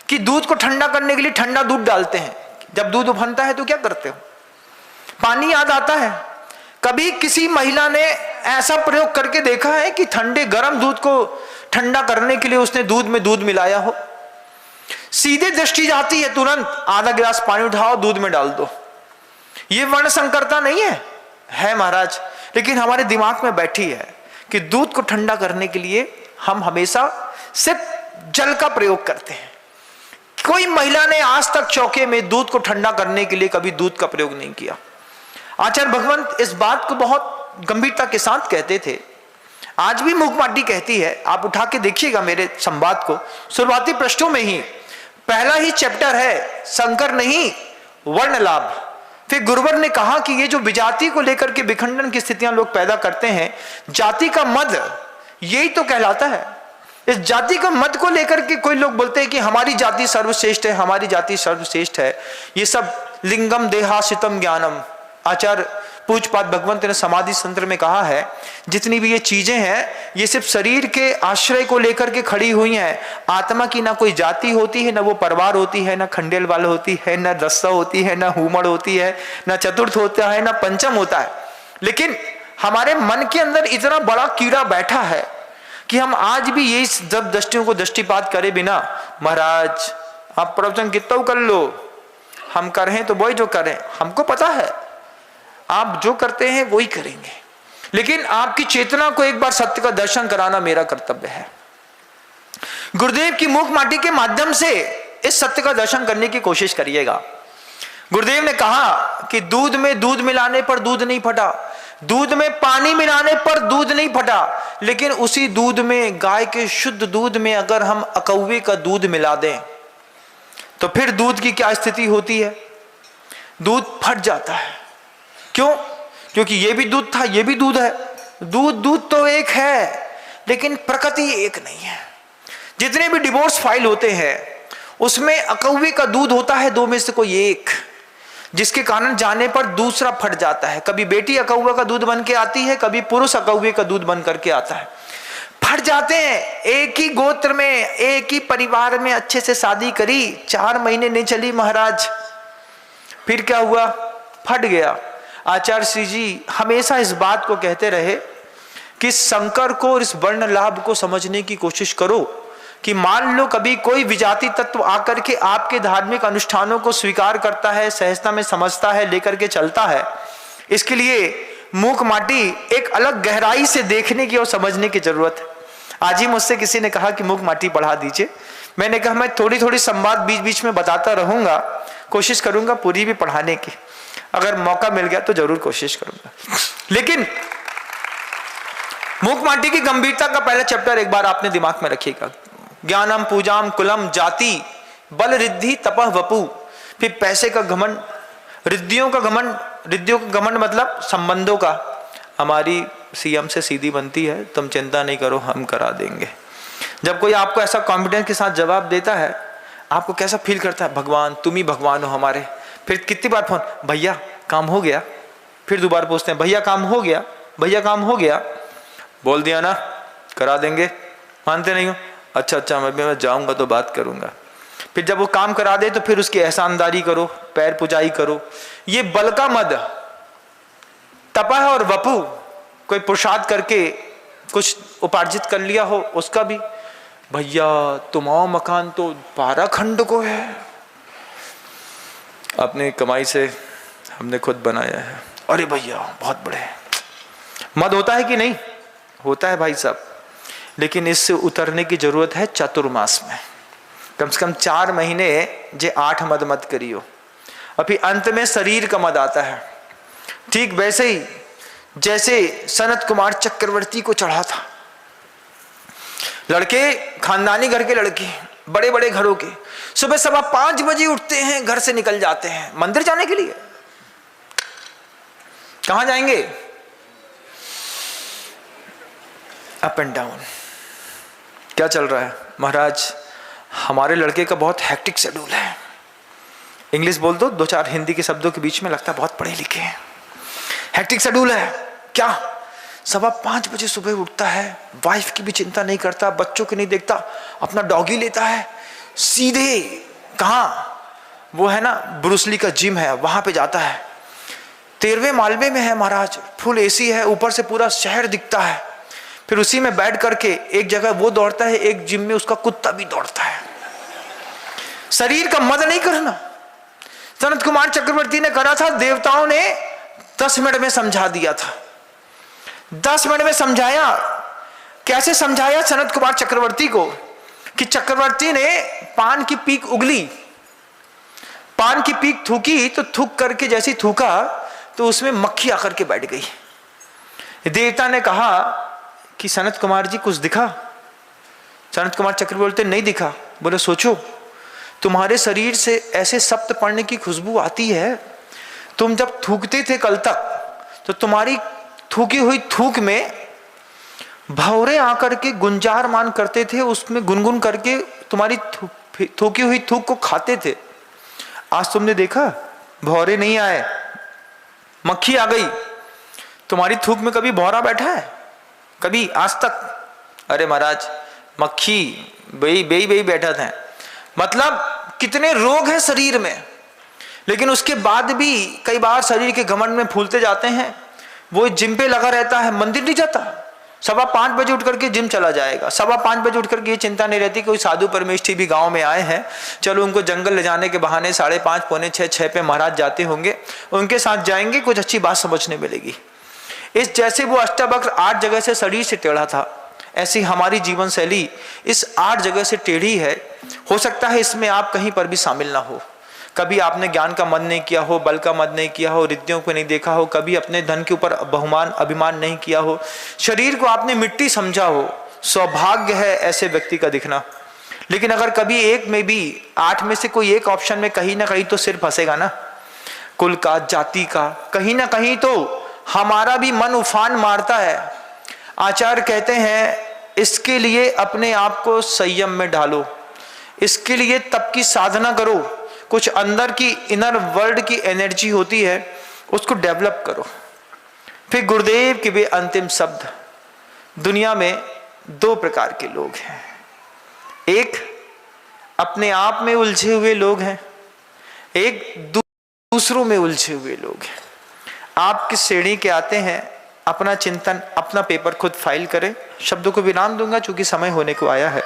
कि दूध को ठंडा करने के लिए ठंडा दूध डालते हैं। जब दूध उफनता है तो क्या करते हो, पानी याद आता है। कभी किसी महिला ने ऐसा प्रयोग करके देखा है कि ठंडे गर्म दूध को ठंडा करने के लिए उसने दूध में दूध मिलाया हो? सीधे दृष्टि जाती है, तुरंत आधा गिलास पानी उठाओ दूध में डाल दो। ये वर्ण संकरता नहीं है महाराज, लेकिन हमारे दिमाग में बैठी है कि दूध को ठंडा करने के लिए हम हमेशा सिर्फ जल का प्रयोग करते हैं। कोई महिला ने आज तक चौके में दूध को ठंडा करने के लिए कभी दूध का प्रयोग नहीं किया। आचार्य भगवंत इस बात को बहुत गंभीरता के साथ कहते थे, आज भी मूक माटी कहती है। आप उठा के देखिएगा मेरे संवाद को, शुरुआती पृष्ठों में ही पहला ही चैप्टर है संकर नहीं वर्ण लाभ। फिर गुरुवर ने कहा कि ये जो विजाति को लेकर के विखंडन की स्थितियां लोग पैदा करते हैं, जाति का मद यही तो कहलाता है। इस जाति का मद को लेकर के कोई लोग बोलते हैं कि हमारी जाति सर्वश्रेष्ठ है, हमारी जाति सर्वश्रेष्ठ है। ये सब लिंगम देहाशितम ज्ञानम, आचार्य पूज्यपाद भगवंत ने समाधि तंत्र में कहा है, जितनी भी ये चीजें हैं ये सिर्फ शरीर के आश्रय को लेकर के खड़ी हुई हैं। आत्मा की ना कोई जाति होती है, ना वो परिवार होती है, ना खंडेलवाल होती है, ना रस्सा होती है, ना हुमड़ होती है, ना चतुर्थ होता है, ना पंचम होता है। लेकिन हमारे मन के अंदर इतना बड़ा कीड़ा बैठा है कि हम आज भी यही जब दृष्टियों को दृष्टिपात करे बिना, महाराज आप प्रवचन कितना कर लो, हम करें तो वही जो करें, हमको पता है आप जो करते हैं वही करेंगे, लेकिन आपकी चेतना को एक बार सत्य का दर्शन कराना मेरा कर्तव्य है। गुरुदेव की मूक माटी के माध्यम से इस सत्य का दर्शन करने की कोशिश करिएगा। गुरुदेव ने कहा कि दूध में दूध मिलाने पर दूध नहीं फटा, दूध में पानी मिलाने पर दूध नहीं फटा, लेकिन उसी दूध में, गाय के शुद्ध दूध में अगर हम अकौवे का दूध मिला दें तो फिर दूध की क्या स्थिति होती है? दूध फट जाता है। क्यों? क्योंकि ये भी दूध था, ये भी दूध है। दूध तो एक है, लेकिन प्रकृति एक नहीं है। जितने भी डिवोर्स फाइल होते हैं उसमें अकौवे का दूध होता है, दो में से कोई एक, जिसके कारण जाने पर दूसरा फट जाता है। कभी बेटी अकौवे का दूध बन के आती है, कभी पुरुष अकौवे का दूध बन करके आता है, फट जाते हैं। एक ही गोत्र में, एक ही परिवार में अच्छे से शादी करी, 4 महीने नहीं चली महाराज, फिर क्या हुआ? फट गया। आचार्य श्री जी हमेशा इस बात को कहते रहे कि संकर को और इस वर्ण लाभ को समझने की कोशिश करो कि मान लो कभी कोई विजाति तत्व आकर के आपके धार्मिक अनुष्ठानों को स्वीकार करता है, सहजता में समझता है, लेकर के चलता है, इसके लिए मूक माटी एक अलग गहराई से देखने की और समझने की जरूरत है। आज ही मुझसे किसी ने कहा कि मूक माटी पढ़ा दीजिए। मैंने कहा मैं थोड़ी थोड़ी संवाद बीच बीच में बताता रहूंगा, कोशिश करूंगा पूरी भी पढ़ाने की, अगर मौका मिल गया तो जरूर कोशिश करूंगा। लेकिन मूक माटी की गंभीरता का पहला चैप्टर एक बार आपने दिमाग में रखिएगा। ज्ञानम पूजाम कुलम जाति बल रिद्धि तपह वपु। फिर पैसे का घमंड, रिद्धियों का घमंड। रिद्धियों का घमंड मतलब संबंधों का। हमारी सीएम से सीधी बनती है, तुम चिंता नहीं करो हम करा देंगे। जब कोई आपको ऐसा कॉन्फिडेंस के साथ जवाब देता है, आपको कैसा फील करता है? भगवान, तुम ही भगवान हो हमारे। फिर कितनी बार फोन, भैया काम हो गया? फिर दोबारा पूछते हैं, भैया काम हो गया? भैया काम हो गया? बोल दिया ना करा देंगे। मानते नहीं हो? अच्छा अच्छा मैं जाऊंगा तो बात करूंगा। फिर जब वो काम करा दे तो फिर उसकी एहसानदारी करो, पैर पुजाई करो। ये बल का मद। तपह और वपु, कोई पुरुषार्थ करके कुछ उपार्जित कर लिया हो उसका भी, भैया तुम्हारा मकान तो 12 खंड को है, अपनी कमाई से हमने खुद बनाया है। अरे भैया बहुत बड़े। मद होता है कि नहीं? होता है भाई साहब। लेकिन इससे उतरने की जरूरत है चतुर्मास में। कम से कम 4 महीने जे 8 मद मत करियो। अभी अंत में शरीर का मद आता है। ठीक वैसे ही जैसे सनत कुमार चक्रवर्ती को चढ़ा था। लड़के खानदानी घर के लड़के, बड़े बड़े घरों के, सुबह 5:15 बजे उठते हैं, घर से निकल जाते हैं मंदिर जाने के लिए। कहां जाएंगे? Up and down. क्या चल रहा है? महाराज हमारे लड़के का बहुत हेक्टिक शेड्यूल है। इंग्लिश बोल दो, 2-4 हिंदी के शब्दों के बीच में, लगता है बहुत पढ़े लिखे हैं। हेक्टिक शेड्यूल है। क्या? 5:15 बजे सुबह उठता है, वाइफ की भी चिंता नहीं करता, बच्चों की नहीं देखता, अपना डॉगी लेता है, सीधे कहाँ, वो है ना ब्रूसली का जिम है, वहां पे जाता है। 13वें मालवे में है महाराज, फुल एसी है, ऊपर से पूरा शहर दिखता है। फिर उसी में बैठ करके एक जगह वो दौड़ता है, एक जिम में उसका कुत्ता भी दौड़ता है। शरीर का मद नहीं करना। सनत कुमार चक्रवर्ती ने करा था, देवताओं ने 10 मिनट में समझा दिया था। 10 मिनट में समझाया। कैसे समझाया सनत कुमार चक्रवर्ती को? कि चक्रवर्ती ने पान की पीक उगली, पान की पीक थूकी, तो थूक करके जैसी थूका तो उसमें मक्खी आकर के बैठ गई। देवता ने कहा कि सनत कुमार जी कुछ दिखा? सनत कुमार चक्रवर्ती नहीं दिखा। बोले सोचो, तुम्हारे शरीर से ऐसे सप्त पढ़ने की खुशबू आती है। तुम जब थूकते थे कल तक, तो तुम्हारी थूकी हुई थूक में भौरे आकर के गुंजार मान करते थे, उसमें गुनगुन करके तुम्हारी थूकी हुई थूक को खाते थे। आज तुमने देखा भौरे नहीं आए, मक्खी आ गई। तुम्हारी थूक में कभी भौरा बैठा है? कभी आज तक? अरे महाराज मक्खी बेई बैठा था। मतलब कितने रोग हैं शरीर में, लेकिन उसके बाद भी कई बार शरीर के घमंड में फूलते जाते हैं। वो जिम पे लगा रहता है, मंदिर नहीं जाता। 5:15 बजे उठ करके जिम चला जाएगा। 5:15 बजे उठ करके ये चिंता नहीं रहती कोई साधु परमेष्ठी भी गांव में आए हैं, चलो उनको जंगल ले जाने के बहाने 5:30 पौने 6 पे महाराज जाते होंगे, उनके साथ जाएंगे, कुछ अच्छी बात समझने मिलेगी। इस जैसे वो अष्टवक्र 8 जगह से शरीर से टेढ़ा था, ऐसी हमारी जीवन शैली इस 8 जगह से टेढ़ी है। हो सकता है इसमें आप कहीं पर भी शामिल ना हो। कभी आपने ज्ञान का मद नहीं किया हो, बल का मद नहीं किया हो, रिद्धियों को नहीं देखा हो, कभी अपने धन के ऊपर बहुमान अभिमान नहीं किया हो, शरीर को आपने मिट्टी समझा हो। सौभाग्य है ऐसे व्यक्ति का दिखना। लेकिन अगर कभी एक में भी 8 में से कोई एक ऑप्शन में कहीं ना कहीं तो सिर फंसेगा ना, कुल का, जाति का, कहीं ना कहीं तो हमारा भी मन उफान मारता है। आचार्य कहते हैं इसके लिए अपने आप को संयम में डालो, इसके लिए तप की साधना करो, कुछ अंदर की इनर वर्ल्ड की एनर्जी होती है उसको डेवलप करो। फिर गुरुदेव के वे अंतिम शब्द, दुनिया में 2 प्रकार के लोग हैं। एक अपने आप में उलझे हुए लोग हैं, एक दूसरों में उलझे हुए लोग हैं। आप किस श्रेणी के आते हैं, अपना चिंतन, अपना पेपर खुद फाइल करें। शब्दों को विराम दूंगा चूंकि समय होने को आया है।